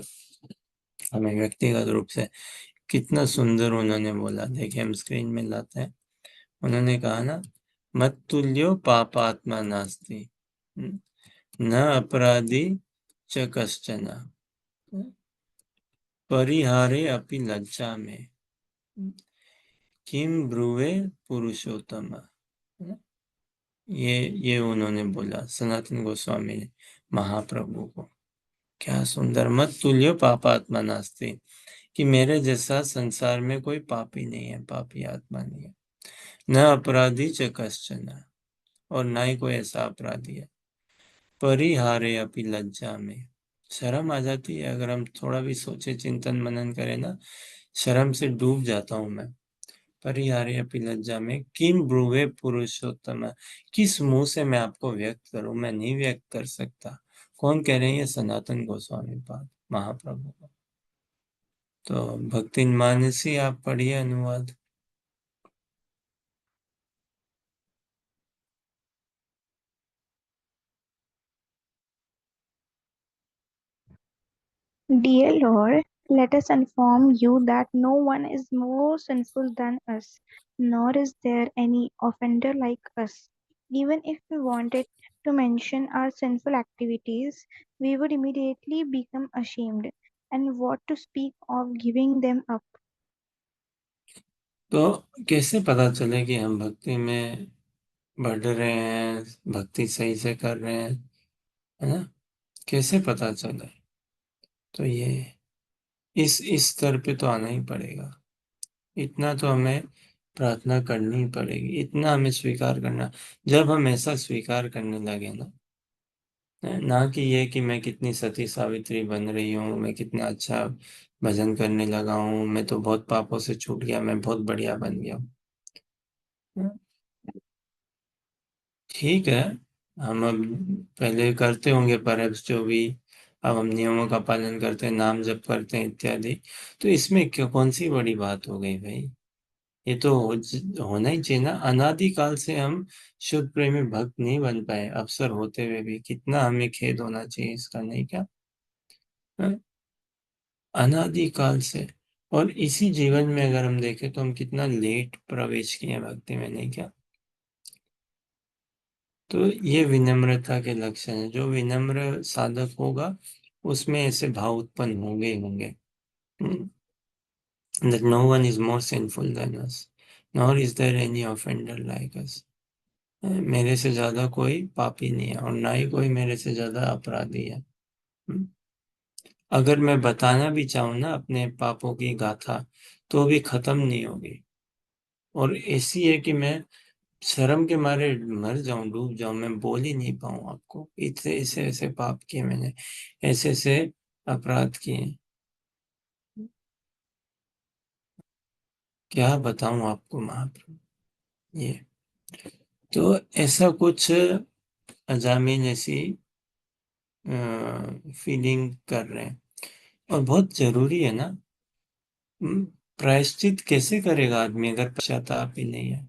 हमें व्यक्तिगत रूप से, कितना सुंदर उन्होंने बोला। देखिए हम स्क्रीन में लाते हैं, उन्होंने कहा ना, मत तुल्यो पापात्मा नास्ति, न अपराधी च कश्चन, परिहारे अपि लज्जा में, किम ब्रुवे पुरुषोत्तम। ये उन्होंने बोला सनातन गोस्वामी ने महाप्रभु को। क्या सुंदर, मत तुल्यो पापात्मा नास्ति, कि मेरे जैसा संसार में कोई पापी नहीं है, पापी आत्मा नहीं है। न अपराधी च कश्चन, और ना ही कोई ऐसा अपराधी है। परिहारे अपि लज्जा में, शर्म आ जाती है अगर हम थोड़ा भी सोचे, चिंतन मनन करें ना, शर्म से डूब जाता हूं मैं। परिहारे अपि लज्जा में, किम ब्रुवे पुरुषोत्तम, किस मुंह से मैं आपको व्यक्त करूं, मैं नहीं व्यक्त कर सकता। कौन कह रहे हैं? ये सनातन गोस्वामी पाद महाप्रभु को। तो भक्ति मानसी आप पढ़िए अनुवाद। Dear Lord, let us inform you that no one is more sinful than us, nor is there any offender like us. Even if we wanted to mention our sinful activities, we would immediately become ashamed, and what to speak of giving them up. तो कैसे पता चले कि हम भक्ति में बढ़ रहे हैं, भक्ति सही से कर रहे हैं, है ना? कैसे पता चले? तो ये इस स्तर पे तो आना ही पड़ेगा, इतना तो हमें प्रार्थना करनी ही पड़ेगी, इतना हमें स्वीकार करना। जब हम ऐसा स्वीकार करने लगे ना, ना कि ये कि मैं कितनी सती सावित्री बन रही हूँ, मैं कितना अच्छा भजन करने लगा हूँ, मैं तो बहुत पापों से छूट गया, मैं बहुत बढ़िया बन गया हूँ। ठीक है, हम अब पहले करते होंगे पर जो भी, अब हम नियमों का पालन करते हैं, नाम जप करते हैं इत्यादि, तो इसमें क्यों, कौन सी बड़ी बात हो गई भाई? ये तो होना ही चाहिए ना। अनादिकाल से हम शुद्ध प्रेमी भक्त नहीं बन पाए, अवसर होते हुए भी, कितना हमें खेद होना चाहिए इसका, नहीं क्या? हाँ? अनादिकाल से, और इसी जीवन में अगर हम देखें तो हम कितना लेट प्रवेश किए हैं भक्ति में, नहीं क्या? तो ये विनम्रता के लक्षण है। जो विनम्र साधक होगा उसमें ऐसे भाव उत्पन्न होंगे ही होंगे, that no one is more sinful than us, nor is there any offender like us। मेरे से ज्यादा कोई पापी नहीं है और ना ही कोई मेरे से ज्यादा अपराधी है। हम्म। अगर मैं बताना भी चाहूँ ना अपने पापों की गाथा, तो भी खत्म नहीं होगी, और ऐसी है कि मैं शर्म के मारे मर जाऊं, डूब जाऊं, मैं बोल ही नहीं पाऊं आपको, इतने ऐसे ऐसे पाप किए मैंने, ऐसे ऐसे अपराध किए, क्या बताऊं आपको महाप्रभु। ये तो ऐसा कुछ अजामिन ऐसी फीलिंग कर रहे हैं, और बहुत जरूरी है ना। प्रायश्चित कैसे करेगा आदमी अगर पश्चाताप ही नहीं है?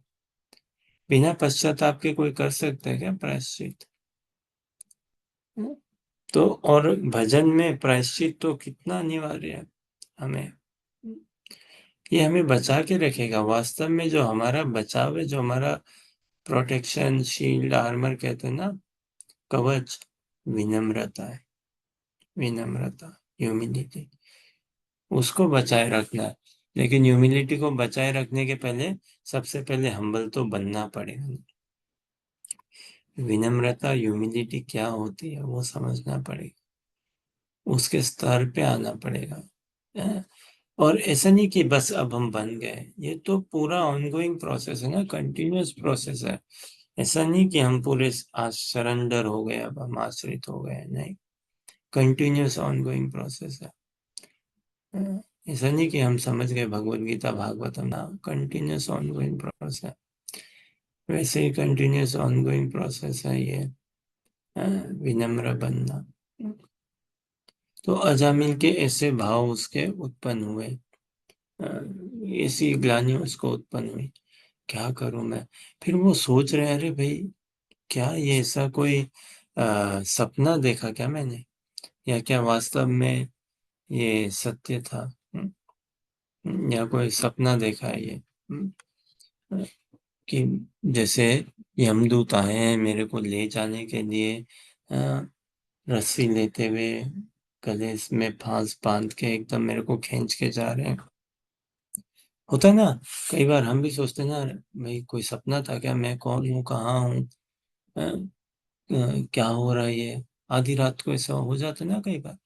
बिना पश्चाताप के कोई कर सकता है क्या प्रायश्चित? हम्म, तो और भजन में प्रायश्चित तो कितना अनिवार्य है हमें, ये हमें बचा के रखेगा। वास्तव में जो हमारा बचाव है, जो हमारा प्रोटेक्शन, शील्ड, आर्मर कहते हैं ना, कवच, विनम्रता है। विनम्रता, ह्यूमिलिटी, उसको बचाए रखना है। लेकिन ह्यूमिलिटी को बचाए रखने के पहले सबसे पहले हम्बल तो बनना पड़ेगा। विनम्रता, ह्यूमिलिटी क्या होती है वो समझना पड़ेगा, उसके स्तर पे आना पड़ेगा। और ऐसा नहीं कि बस अब हम बन गए, ये तो पूरा ऑनगोइंग प्रोसेस है ना, कंटिन्यूअस प्रोसेस है। ऐसा नहीं कि हम पूरे आज सरेंडर हो गए, अब हम आश्रित हो गए, नहीं, कंटिन्यूअस ऑनगोइंग प्रोसेस है। ऐसा नहीं कि हम समझ गए भगवत गीता भागवतम, ना, कंटिन्यूअस ऑनगोइंग प्रोसेस है। वैसे ही कंटिन्यूअस ऑनगोइंग प्रोसेस है ये विनम्र बनना। तो अजामिल के ऐसे भाव उसके उत्पन्न हुए, ऐसी ग्लानि उसको उत्पन्न हुई, क्या करूं मैं। फिर वो सोच रहे, अरे भाई, क्या ये ऐसा कोई सपना देखा क्या मैंने, या क्या वास्तव में ये सत्य था, या कोई सपना देखा है ये, कि जैसे यमदूत आए हैं मेरे को ले जाने के लिए, रस्सी लेते हुए गले में फांस बांध के एकदम मेरे को खींच के जा रहे हैं। होता है ना, कई बार हम भी सोचते हैं ना, भाई कोई सपना था क्या, मैं कौन हूँ, कहाँ हूँ, क्या हो रहा है ये, आधी रात को ऐसा हो जाता है ना कई बार।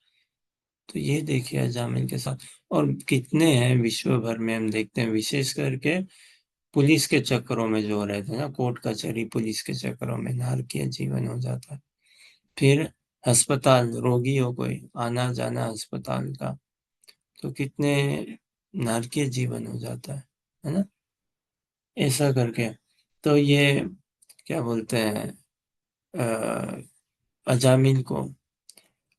तो ये देखिए अजामिल के साथ, और कितने हैं विश्व भर में हम देखते हैं, विशेष करके पुलिस के चक्करों में जो रहते हैं ना, कोर्ट कचहरी पुलिस के चक्करों में नारकीय जीवन हो जाता है। फिर अस्पताल, रोगियों को आना जाना अस्पताल का, तो कितने नारकीय जीवन हो जाता है ना, ऐसा करके। तो ये क्या बोलते हैं, अ, अजामिल को,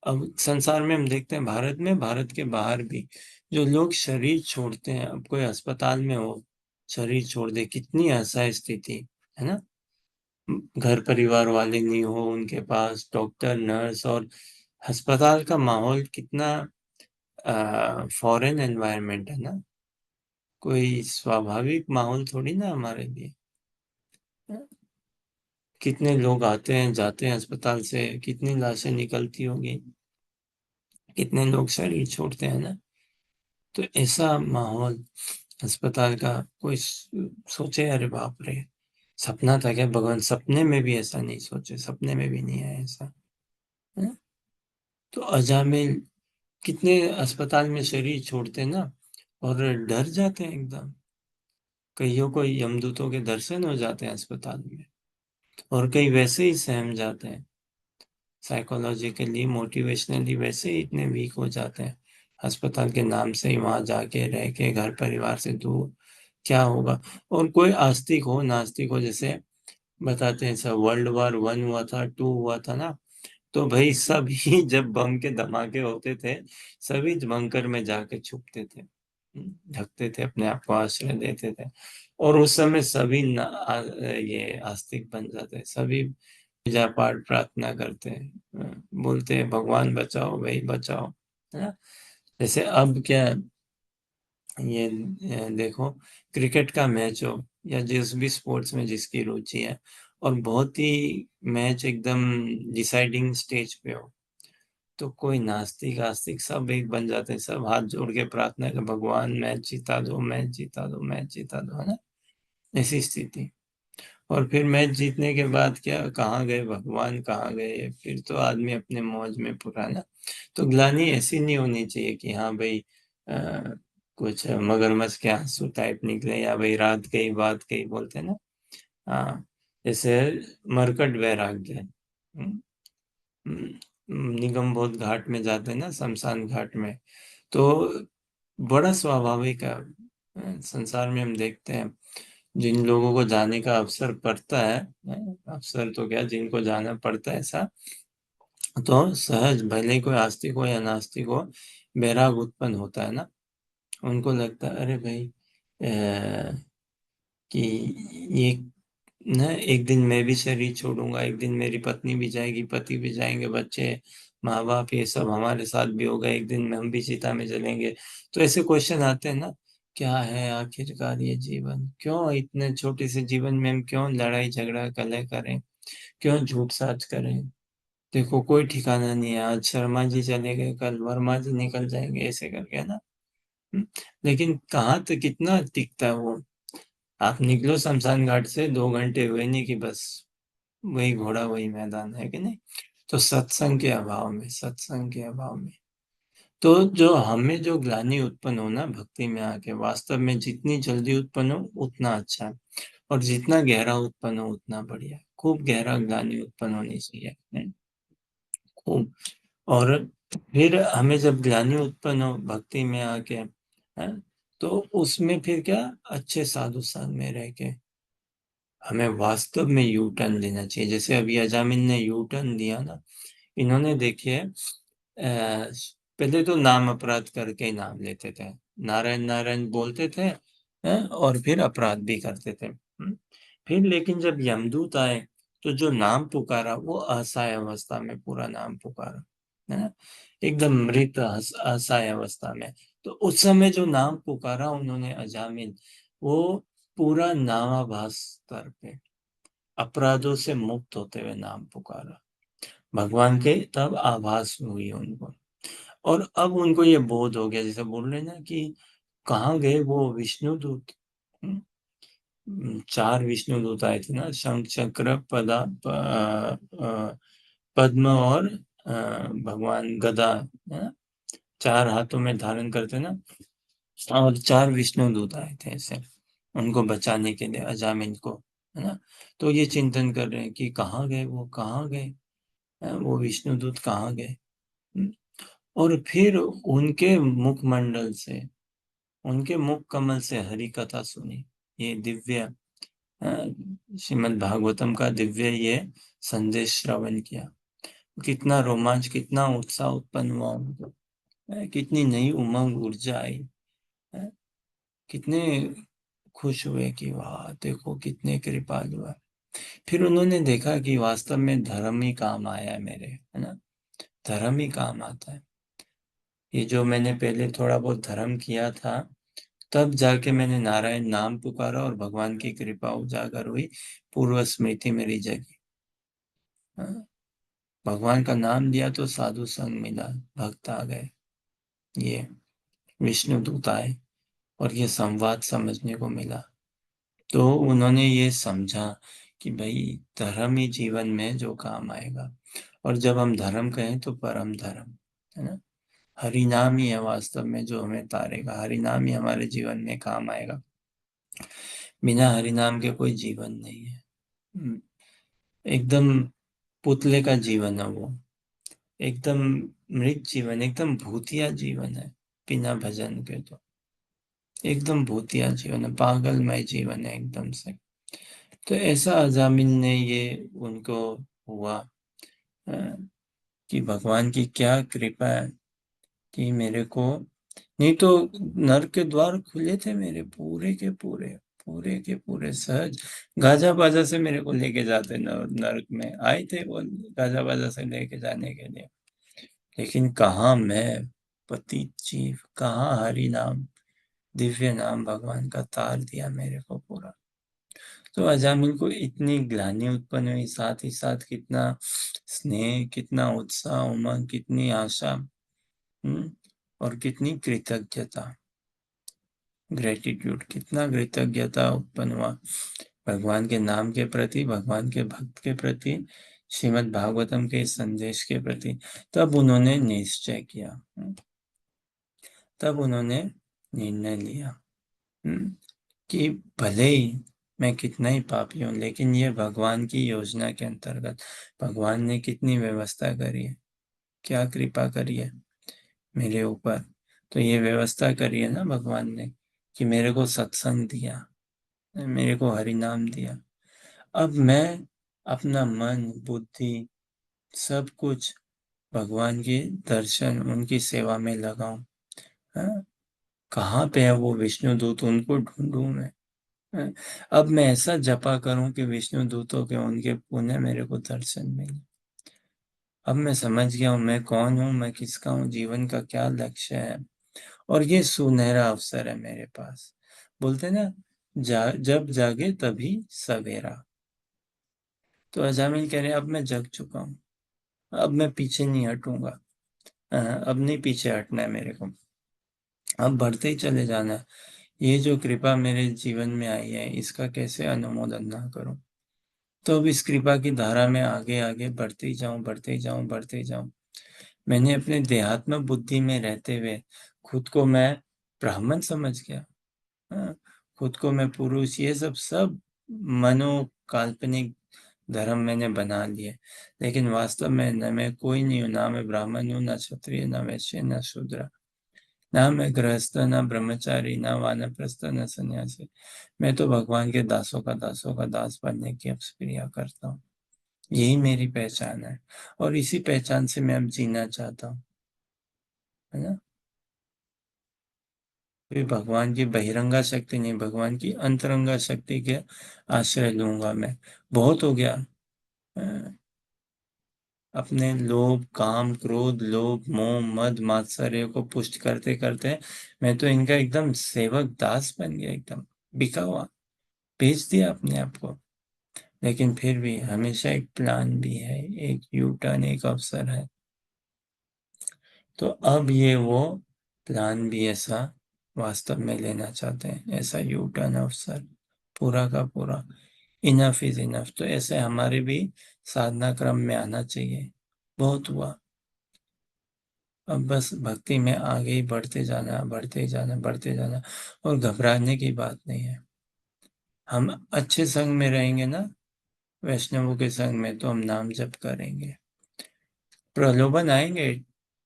अब संसार में हम देखते हैं, भारत में, भारत के बाहर भी, जो लोग शरीर छोड़ते हैं, अब कोई अस्पताल में हो, शरीर छोड़ दे, कितनी असहाय स्थिति है ना, घर परिवार वाले नहीं हो उनके पास, डॉक्टर, नर्स, और अस्पताल का माहौल कितना फॉरेन एनवायरनमेंट है ना, कोई स्वाभाविक माहौल थोड़ी ना हमारे लिए। कितने लोग आते हैं जाते हैं अस्पताल से, कितनी लाशें निकलती होगी, कितने लोग शरीर छोड़ते हैं ना। तो ऐसा माहौल अस्पताल का, कोई सोचे अरे बाप रे, सपना था क्या, भगवान सपने में भी ऐसा नहीं सोचे, सपने में भी नहीं है ऐसा, है? तो अजामिल कितने अस्पताल में शरीर छोड़ते हैं ना, और डर जाते हैं एकदम, कईयों को यमदूतों के दर्शन हो जाते हैं अस्पताल में, और कई वैसे ही सहम जाते हैं, साइकोलॉजिकली, मोटिवेशनली वैसे ही इतने वीक हो जाते हैं, अस्पताल के नाम से ही वहां जाके रह के घर परिवार से दूर, क्या होगा। और कोई आस्तिक हो नास्तिक हो, जैसे बताते हैं सब, वर्ल्ड वॉर 1 हुआ था, 2 हुआ था ना, तो भाई सभी जब बम के धमाके होते थे, सभी बंकर में जाके छुपते थे, ढकते थे अपने आप को, आश्रय देते थे, और उस समय सभी ये आस्तिक बन जाते, सभी पूजा पाठ प्रार्थना करते हैं, बोलते हैं भगवान बचाओ भाई बचाओ, है ना। जैसे अब क्या, ये देखो, क्रिकेट का मैच हो, या जिस भी स्पोर्ट्स में जिसकी रुचि है, और बहुत ही मैच एकदम डिसाइडिंग स्टेज पे हो, तो कोई नास्तिक आस्तिक सब एक बन जाते हैं, सब हाथ जोड़ के प्रार्थना कर, भगवान मैच जिता दो, मैच जिता दो, मैच जिता दो, है ना, ऐसी स्थिति। और फिर मैच जीतने के बाद क्या, कहाँ गए भगवान, कहाँ गए, फिर तो आदमी अपने मौज में पुराना। तो ग्लानि ऐसी नहीं होनी चाहिए कि हाँ भाई, कुछ मगरमच्छ के आंसू टाइप निकले, या भाई रात गई बात गई, बोलते हैं ना, हाँ, जैसे मरकट वैराग्य, निगम बोध घाट में जाते हैं ना, शमशान घाट में, तो बड़ा स्वाभाविक है। संसार में हम देखते हैं, जिन लोगों को जाने का अवसर पड़ता है, अवसर तो क्या, जिनको जाना पड़ता है ऐसा, तो सहज, भले ही कोई आस्तिक हो या नास्तिक हो, वैराग उत्पन्न होता है ना, उनको लगता है अरे भाई, कि ये ना, एक दिन मैं भी शरीर छोड़ूंगा, एक दिन मेरी पत्नी भी जाएगी, पति भी जाएंगे, बच्चे माँ बाप ये सब हमारे साथ भी होगा, एक दिन में हम भी चिता में जलेंगे। तो ऐसे क्वेश्चन आते हैं ना, क्या है आखिरकार ये जीवन, क्यों इतने छोटे से जीवन में हम क्यों लड़ाई झगड़ा कलह करें, क्यों झूठ साच करें। देखो कोई ठिकाना नहीं है, आज शर्मा जी चले गए, कल वर्मा जी निकल जाएंगे, ऐसे करके ना। लेकिन कहाँ तक कितना टिकता है वो। आप निकलो शमशान घाट से, 2 घंटे हुए नहीं कि बस वही घोड़ा वही मैदान, है कि नहीं। तो सत्संग के अभाव में, सत्संग के अभाव में, तो जो हमें जो ग्लानि उत्पन्न हो ना भक्ति में आके, वास्तव में जितनी जल्दी उत्पन्न हो उतना अच्छा है, और जितना गहरा उत्पन्न हो उतना बढ़िया। खूब गहरा ग्लानि उत्पन्न होनी चाहिए, नहीं? खूब। और फिर हमें जब ग्लानि उत्पन्न हो भक्ति में आके, है, तो उसमें फिर क्या, अच्छे साधु संग में रह के हमें वास्तव में यू टर्न लेना चाहिए। जैसे अभी अजामिन ने यू टर्न दिया ना, इन्होंने देखिए पहले तो नाम अपराध करके ही नाम लेते थे, नारायण नारायण बोलते थे, और फिर अपराध भी करते थे। फिर लेकिन जब यमदूत आए तो जो नाम पुकारा वो असहाय अवस्था में पूरा नाम पुकारा, है ना, एकदम मृत असहाय अवस्था में। तो उस समय जो नाम पुकारा उन्होंने अजामिन, वो पूरा नामाभास स्तर पे अपराधों से मुक्त होते हुए नाम पुकारा, भगवान के तब आभास हुई उनको। और अब उनको ये बोध हो गया, जैसे बोल रहे ना कि कहाँ गए वो विष्णु दूत। 4 विष्णु दूत आए थे ना, शंख चक्र पद्म और भगवान गदा, है ना, 4 हाथों में धारण करते ना, और 4 विष्णु दूत आए थे ऐसे उनको बचाने के लिए अजामिन को, है ना। तो ये चिंतन कर रहे हैं कि कहाँ गए वो, कहाँ गए, वो विष्णु दूत कहाँ गए। और फिर उनके मुखमंडल से, उनके मुख कमल से हरि कथा सुनी। ये दिव्य श्रीमद् भागवतम का दिव्य ये संदेश श्रवण किया। कितना रोमांच, कितना उत्साह उत्पन्न हुआ उनको, कितनी नई उमंग ऊर्जा आई, कितने खुश हुए कि वाह देखो कितने कृपालु है। फिर उन्होंने देखा कि वास्तव में धर्म ही काम आया है मेरे, है ना, धर्म ही काम आता है। ये जो मैंने पहले थोड़ा बहुत धर्म किया था, तब जाके मैंने नारायण नाम पुकारा और भगवान की कृपा उजागर हुई, पूर्व स्मृति मेरी जगी। हाँ, भगवान का नाम लिया तो साधु संग मिला, भक्त आ गए, ये विष्णु दूत आए, और ये संवाद समझने को मिला। तो उन्होंने ये समझा कि भाई धर्म ही जीवन में जो काम आएगा, और जब हम धर्म कहें तो परम धर्म, है ना, हरि नाम ही है वास्तव में जो हमें तारेगा, हरि नाम ही हमारे जीवन में काम आएगा। बिना हरि नाम के कोई जीवन नहीं है। एकदम पुतले का जीवन है वो, एकदम मृत जीवन, एकदम भूतिया जीवन है बिना भजन के। तो एकदम भूतिया जीवन है, पागलमय जीवन है एकदम से। तो ऐसा अजामिन ने ये उनको हुआ, अ, कि भगवान की क्या कृपा है कि मेरे को, नहीं तो नर्क के द्वार खुले थे मेरे पूरे के पूरे, पूरे के पूरे सहज गाजा बाजा से मेरे को लेके जाते, नर्क में आए थे वो गाजा बाजा से लेके जाने के लिए। लेकिन कहाँ मैं पतित जीव, कहाँ हरि नाम, दिव्य नाम भगवान का तार दिया मेरे को पूरा। तो अजामिल को इतनी ग्लानि उत्पन्न हुई, साथ ही साथ कितना स्नेह, कितना उत्साह, उमंग, कितनी आशा, और कितनी कृतज्ञता, ग्रेटिट्यूड, कितना कृतज्ञता उत्पन्न हुआ भगवान के नाम के प्रति, भगवान के भक्त के प्रति, श्रीमद् भागवतम के इस संदेश के प्रति। तब उन्होंने निश्चय किया, तब उन्होंने निर्णय लिया, कि भले ही मैं कितना ही पापी हूँ, लेकिन ये भगवान की योजना के अंतर्गत भगवान ने कितनी व्यवस्था करी है, क्या कृपा करी है मेरे ऊपर। तो ये व्यवस्था करी है ना भगवान ने कि मेरे को सत्संग दिया, मेरे को हरि नाम दिया। अब मैं अपना मन बुद्धि सब कुछ भगवान के दर्शन, उनकी सेवा में लगाऊं। हाँ? कहाँ पे है वो विष्णु दूत, उनको ढूंढूं मैं। हाँ? अब मैं ऐसा जपा करूं कि विष्णु दूतों के उनके पुण्य मेरे को दर्शन मिले। अब मैं समझ गया हूँ मैं कौन हूँ, मैं किसका हूँ, जीवन का क्या लक्ष्य है, और ये सुनहरा अवसर है मेरे पास। बोलते ना, जब जागे तभी सवेरा। तो अजामिल कह रहे अब मैं जग चुका हूँ, अब मैं पीछे नहीं हटूंगा। अब नहीं पीछे हटना है मेरे को, अब बढ़ते ही चले जाना है। ये जो कृपा मेरे जीवन में आई है, इसका कैसे अनुमोदन ना करूं। तो अब इस कृपा की धारा में आगे आगे बढ़ते ही जाऊं, बढ़ते ही जाऊं, बढ़ते ही जाऊं। मैंने अपने देहात्म बुद्धि में रहते हुए खुद को मैं ब्राह्मण समझ गया। हाँ, खुद को मैं पुरुष, ये सब सब मनो काल्पनिक धर्म मैंने बना लिए। लेकिन वास्तव में न मैं कोई नहीं हूँ, ना मैं ब्राह्मण हूँ, ना क्षत्रिय, ना वैश्य, ना शूद्र, ना मैं गृहस्थ, ना ब्रह्मचारी, ना वानप्रस्थ, ना सन्यासी। मैं तो भगवान के दासों का दास बनने की अभिप्रिया करता हूँ। यही मेरी पहचान है, और इसी पहचान से मैं अब जीना चाहता हूँ, है ना। फिर भगवान की बहिरंगा शक्ति नहीं, भगवान की अंतरंगा शक्ति के आश्रय लूंगा मैं। बहुत हो गया। अपने लोभ, काम, क्रोध, लोभ, मोह, मद, मात्सर्य को पुष्ट करते करते मैं तो इनका एकदम सेवक दास बन गया, एकदम बिका हुआ, बेच दिया अपने आप को। लेकिन फिर भी हमेशा एक प्लान भी है, एक यू टर्न, एक अवसर है। तो अब ये वो प्लान भी ऐसा वास्तव में लेना चाहते हैं, ऐसा यू टर्न अवसर पूरा का पूरा। इनफ इज इनफ, तो ऐसे हमारे भी साधना क्रम में आना चाहिए। बहुत हुआ, अब बस भक्ति में आगे ही बढ़ते जाना, बढ़ते जाना, बढ़ते जाना, और घबराने की बात नहीं है। हम अच्छे संग में रहेंगे ना, वैष्णवों के संग में, तो हम नाम जप करेंगे। प्रलोभन आएंगे,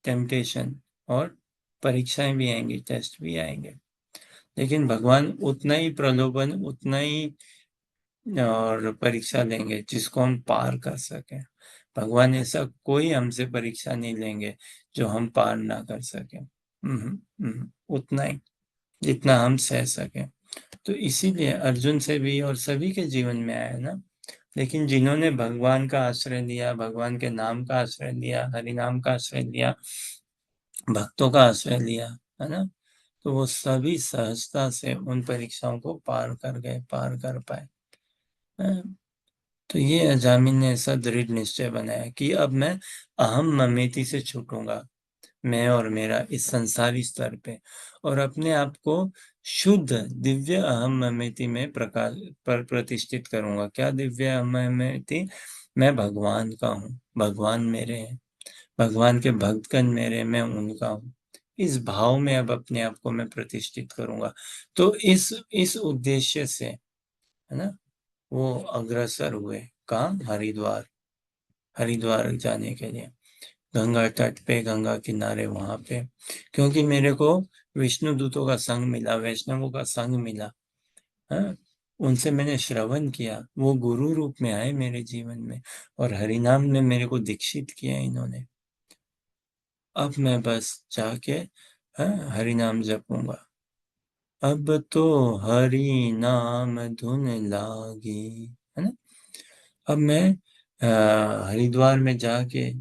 टेम्पटेशन और परीक्षाएं भी आएंगी, टेस्ट भी आएंगे, लेकिन भगवान उतना ही प्रलोभन, उतना ही और परीक्षा लेंगे जिसको हम पार कर सकें। भगवान ऐसा कोई हमसे परीक्षा नहीं लेंगे जो हम पार ना कर सकें। उतना ही जितना हम सह सकें। तो इसीलिए अर्जुन से भी और सभी के जीवन में आया ना। लेकिन जिन्होंने भगवान का आश्रय लिया, भगवान के नाम का आश्रय लिया, हरि नाम का आश्रय लिया, भक्तों का आश्रय लिया, है ना, तो वो सभी सहजता से उन परीक्षाओं को पार कर गए, पार कर पाए। तो ये अजामिन ने ऐसा दृढ़ निश्चय बनाया कि अब मैं अहम ममेती से छूटूंगा, मैं और मेरा, इस संसारी स्तर पे, और अपने आप को शुद्ध दिव्य अहम ममेती में प्रकाश पर प्रतिष्ठित करूंगा। क्या दिव्य अहम ममेती? मैं भगवान का हूँ, भगवान मेरे हैं, भगवान के भक्तगण मेरे, मैं उनका हूँ। इस भाव में अब अपने आप को मैं प्रतिष्ठित करूंगा। तो इस उद्देश्य से, है ना, वो अग्रसर हुए। कहाँ? हरिद्वार। हरिद्वार जाने के लिए, गंगा तट पे, गंगा किनारे, वहां पे, क्योंकि मेरे को विष्णु दूतों का संग मिला, वैष्णवों का संग मिला। हाँ, उनसे मैंने श्रवण किया, वो गुरु रूप में आए मेरे जीवन में, और हरिनाम ने मेरे को दीक्षित किया इन्होंने। अब मैं बस जाके, हाँ, हरिनाम जपूंगा। अब तो हरि नाम धुन लागी, है ना। अब मैं हरिद्वार में जाके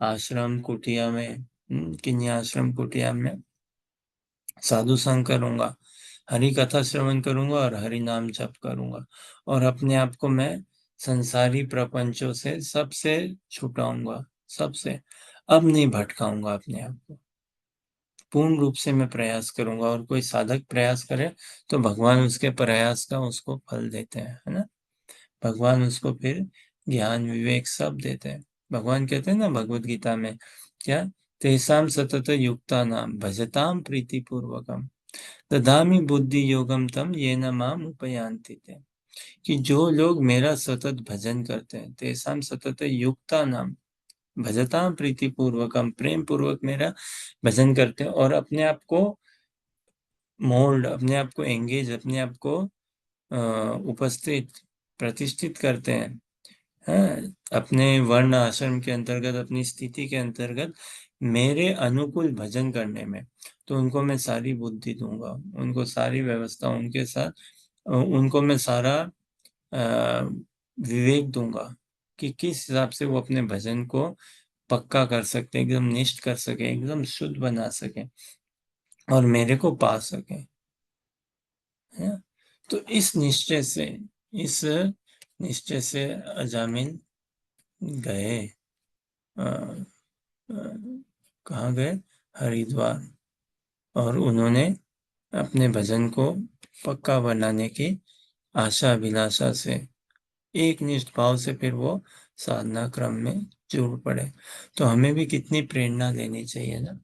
आश्रम कुटिया में, किन्हीं आश्रम कुटिया में साधु संग करूंगा, हरि कथा श्रवण करूंगा और हरि नाम जप करूंगा, और अपने आप को मैं संसारी प्रपंचों से सबसे छुटाऊंगा, सबसे। अब नहीं भटकाऊंगा अपने आप को, पूर्ण रूप से मैं प्रयास करूंगा। और कोई साधक प्रयास करे तो भगवान उसके प्रयास का उसको फल देते हैं, है ना। भगवान उसको फिर ज्ञान विवेक सब देते हैं। भगवान कहते हैं ना भगवत गीता में, क्या? तेसाम सतत युक्ता नाम भजताम प्रीति पूर्वकम ददामि बुद्धि योगम तम ये न माम उपयांति ते। कि जो लोग मेरा सतत भजन करते हैं, तेसाम सतत युक्ता नाम भजताम प्रीति पूर्वकम, प्रेम पूर्वक मेरा भजन करते हैं, और अपने आप को मोल्ड, अपने आप को एंगेज, अपने आप को उपस्थित, प्रतिष्ठित करते हैं, हाँ, अपने वर्ण आश्रम के अंतर्गत, अपनी स्थिति के अंतर्गत मेरे अनुकूल भजन करने में, तो उनको मैं सारी बुद्धि दूंगा, उनको सारी व्यवस्था, उनके साथ उनको मैं सारा विवेक दूंगा कि किस हिसाब से वो अपने भजन को पक्का कर सके, एकदम निष्ठ कर सके, एकदम शुद्ध बना सके और मेरे को पा सके, है ना? तो इस निश्चय से अजामिल गए, अ, कहाँ गए? हरिद्वार। और उन्होंने अपने भजन को पक्का बनाने की आशा अभिलाषा से, एक निष्ठ भाव से फिर वो साधना क्रम में जुड़ पड़े। तो हमें भी कितनी प्रेरणा लेनी चाहिए ना।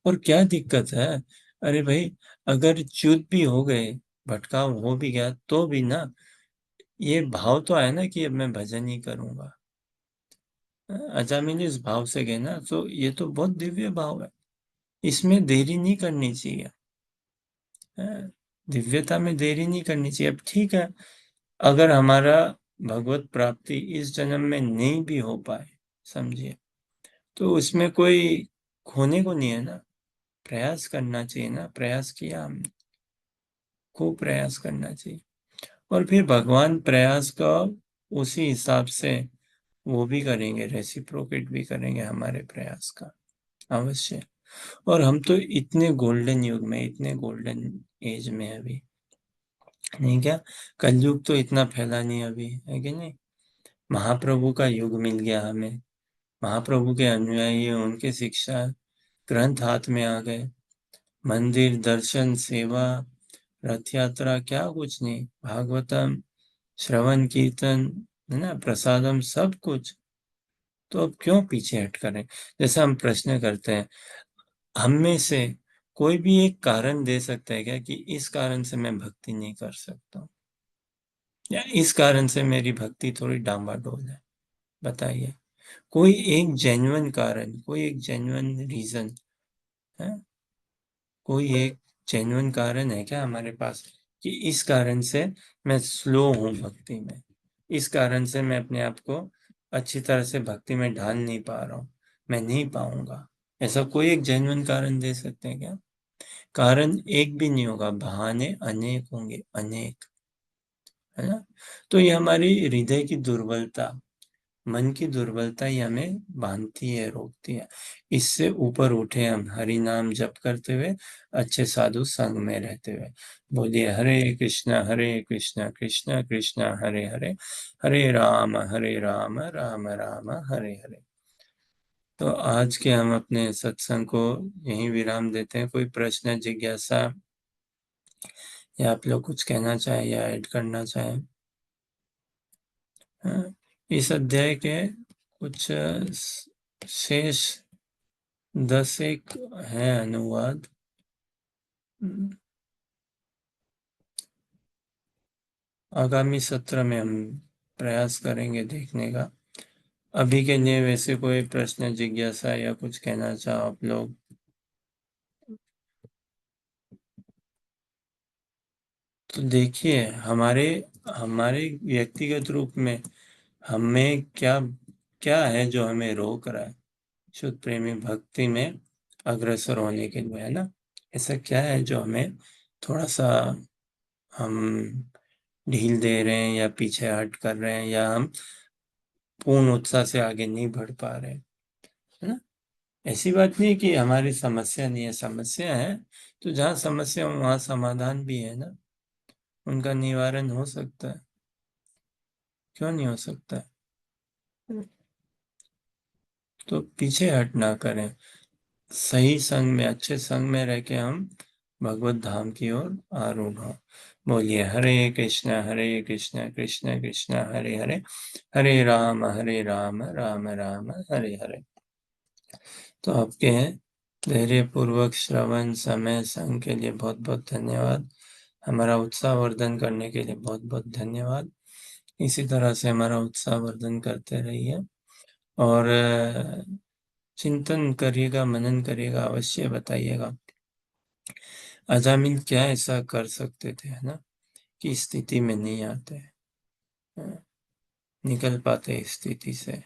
और क्या दिक्कत है? अरे भाई, अगर च्युत भी हो गए, भटकाव हो भी गया, तो भी ना ये भाव तो आया ना कि अब मैं भजन ही करूंगा। अजामिल इस भाव से गए ना, तो ये तो बहुत दिव्य भाव है, इसमें देरी नहीं करनी चाहिए। दिव्यता में देरी नहीं करनी चाहिए। अब ठीक है, अगर हमारा भगवत प्राप्ति इस जन्म में नहीं भी हो पाए, समझिए, तो उसमें कोई खोने को नहीं है ना। प्रयास करना चाहिए ना, प्रयास किया हमने, खूब प्रयास करना चाहिए। और फिर भगवान प्रयास का उसी हिसाब से वो भी करेंगे, रेसिप्रोकेट भी करेंगे हमारे प्रयास का, अवश्य। और हम तो इतने गोल्डन युग में, इतने गोल्डन एज में अभी, नहीं क्या? कलयुग तो इतना फैला नहीं अभी, है कि नहीं? महाप्रभु का युग मिल गया हमें, महाप्रभु के अनुयायी, उनके शिक्षा ग्रंथ हाथ में आ गए, मंदिर, दर्शन, सेवा, रथ यात्रा, क्या कुछ नहीं, भागवतम, श्रवण कीर्तन, है ना, प्रसादम, सब कुछ। तो अब क्यों पीछे हट करें? जैसा हम प्रश्न करते हैं, हम में से कोई भी एक कारण दे सकता है क्या कि इस कारण से मैं भक्ति नहीं कर सकता, या इस कारण से मेरी भक्ति थोड़ी डामाडोल है? बताइए, कोई एक जेन्युइन कारण, कोई एक जेन्युइन रीजन है? कोई एक जेन्युइन कारण है क्या हमारे पास कि इस कारण से मैं स्लो हूँ भक्ति में, इस कारण से मैं अपने आप को अच्छी तरह से भक्ति में ढाल नहीं पा रहा हूँ, मैं नहीं पाऊंगा? ऐसा कोई एक जेन्युइन कारण दे सकते हैं क्या? कारण एक भी नहीं होगा, बहाने अनेक होंगे, अनेक, है ना? तो ये हमारी हृदय की दुर्बलता, मन की दुर्बलता ही हमें बांधती है, रोकती है। इससे ऊपर उठे हम हरि नाम जप करते हुए, अच्छे साधु संग में रहते हुए। बोलिए हरे कृष्णा कृष्ण कृष्ण हरे हरे, हरे राम राम राम हरे हरे। तो आज के हम अपने सत्संग को यहीं विराम देते हैं। कोई प्रश्न, जिज्ञासा, या आप लोग कुछ कहना चाहें या ऐड करना चाहें? हाँ, इस अध्याय के कुछ शेष 10 एक है अनुवाद। आगामी सत्र में हम प्रयास करेंगे देखने का। अभी के लिए वैसे कोई प्रश्न, जिज्ञासा या कुछ कहना चाहो आप लोग? तो देखिए, हमारे हमारे व्यक्तिगत रूप में हमें क्या क्या है जो हमें रोक रहा है शुद्ध प्रेमी भक्ति में अग्रसर होने के लिए, है ना? ऐसा क्या है जो हमें थोड़ा सा, हम ढील दे रहे हैं या पीछे हट कर रहे हैं, या हम पूर्ण उत्साह से आगे नहीं बढ़ पा रहे हैं, है ना? ऐसी बात नहीं कि हमारी समस्या नहीं है, समस्या है। तो जहाँ समस्या हो वहाँ समाधान भी है ना, उनका निवारण हो सकता है, क्यों नहीं हो सकता है? तो पीछे हट ना करें, सही संग में, अच्छे संग में रह के हम भगवत धाम की ओर आरूढ़ हों। बोलिए हरे कृष्ण कृष्ण कृष्ण हरे हरे, हरे राम राम राम हरे हरे। तो आपके धैर्य पूर्वक श्रवण, समय, संग के लिए बहुत बहुत धन्यवाद। हमारा उत्साह वर्धन करने के लिए बहुत बहुत धन्यवाद। इसी तरह से हमारा उत्साह वर्धन करते रहिए, और चिंतन करिएगा, मनन करिएगा, अवश्य बताइएगा अजामिल क्या ऐसा कर सकते थे, है ना, कि स्थिति में नहीं आते, निकल पाते इस स्थिति से।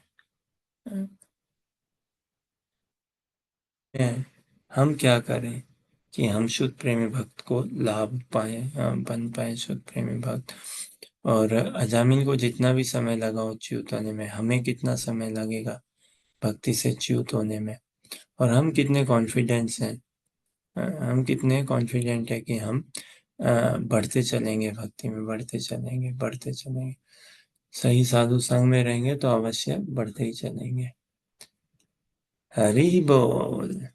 हम क्या करें कि हम शुद्ध प्रेमी भक्त को लाभ पाए, बन पाए शुद्ध प्रेमी भक्त। और अजामिल को जितना भी समय लगा च्युत होने में, हमें कितना समय लगेगा भक्ति से च्युत होने में। और हम कितने कॉन्फिडेंस हैं, हम कितने कॉन्फिडेंट है कि हम बढ़ते चलेंगे, भक्ति में बढ़ते चलेंगे, बढ़ते चलेंगे। सही साधु संग में रहेंगे तो अवश्य बढ़ते ही चलेंगे। हरि बोल।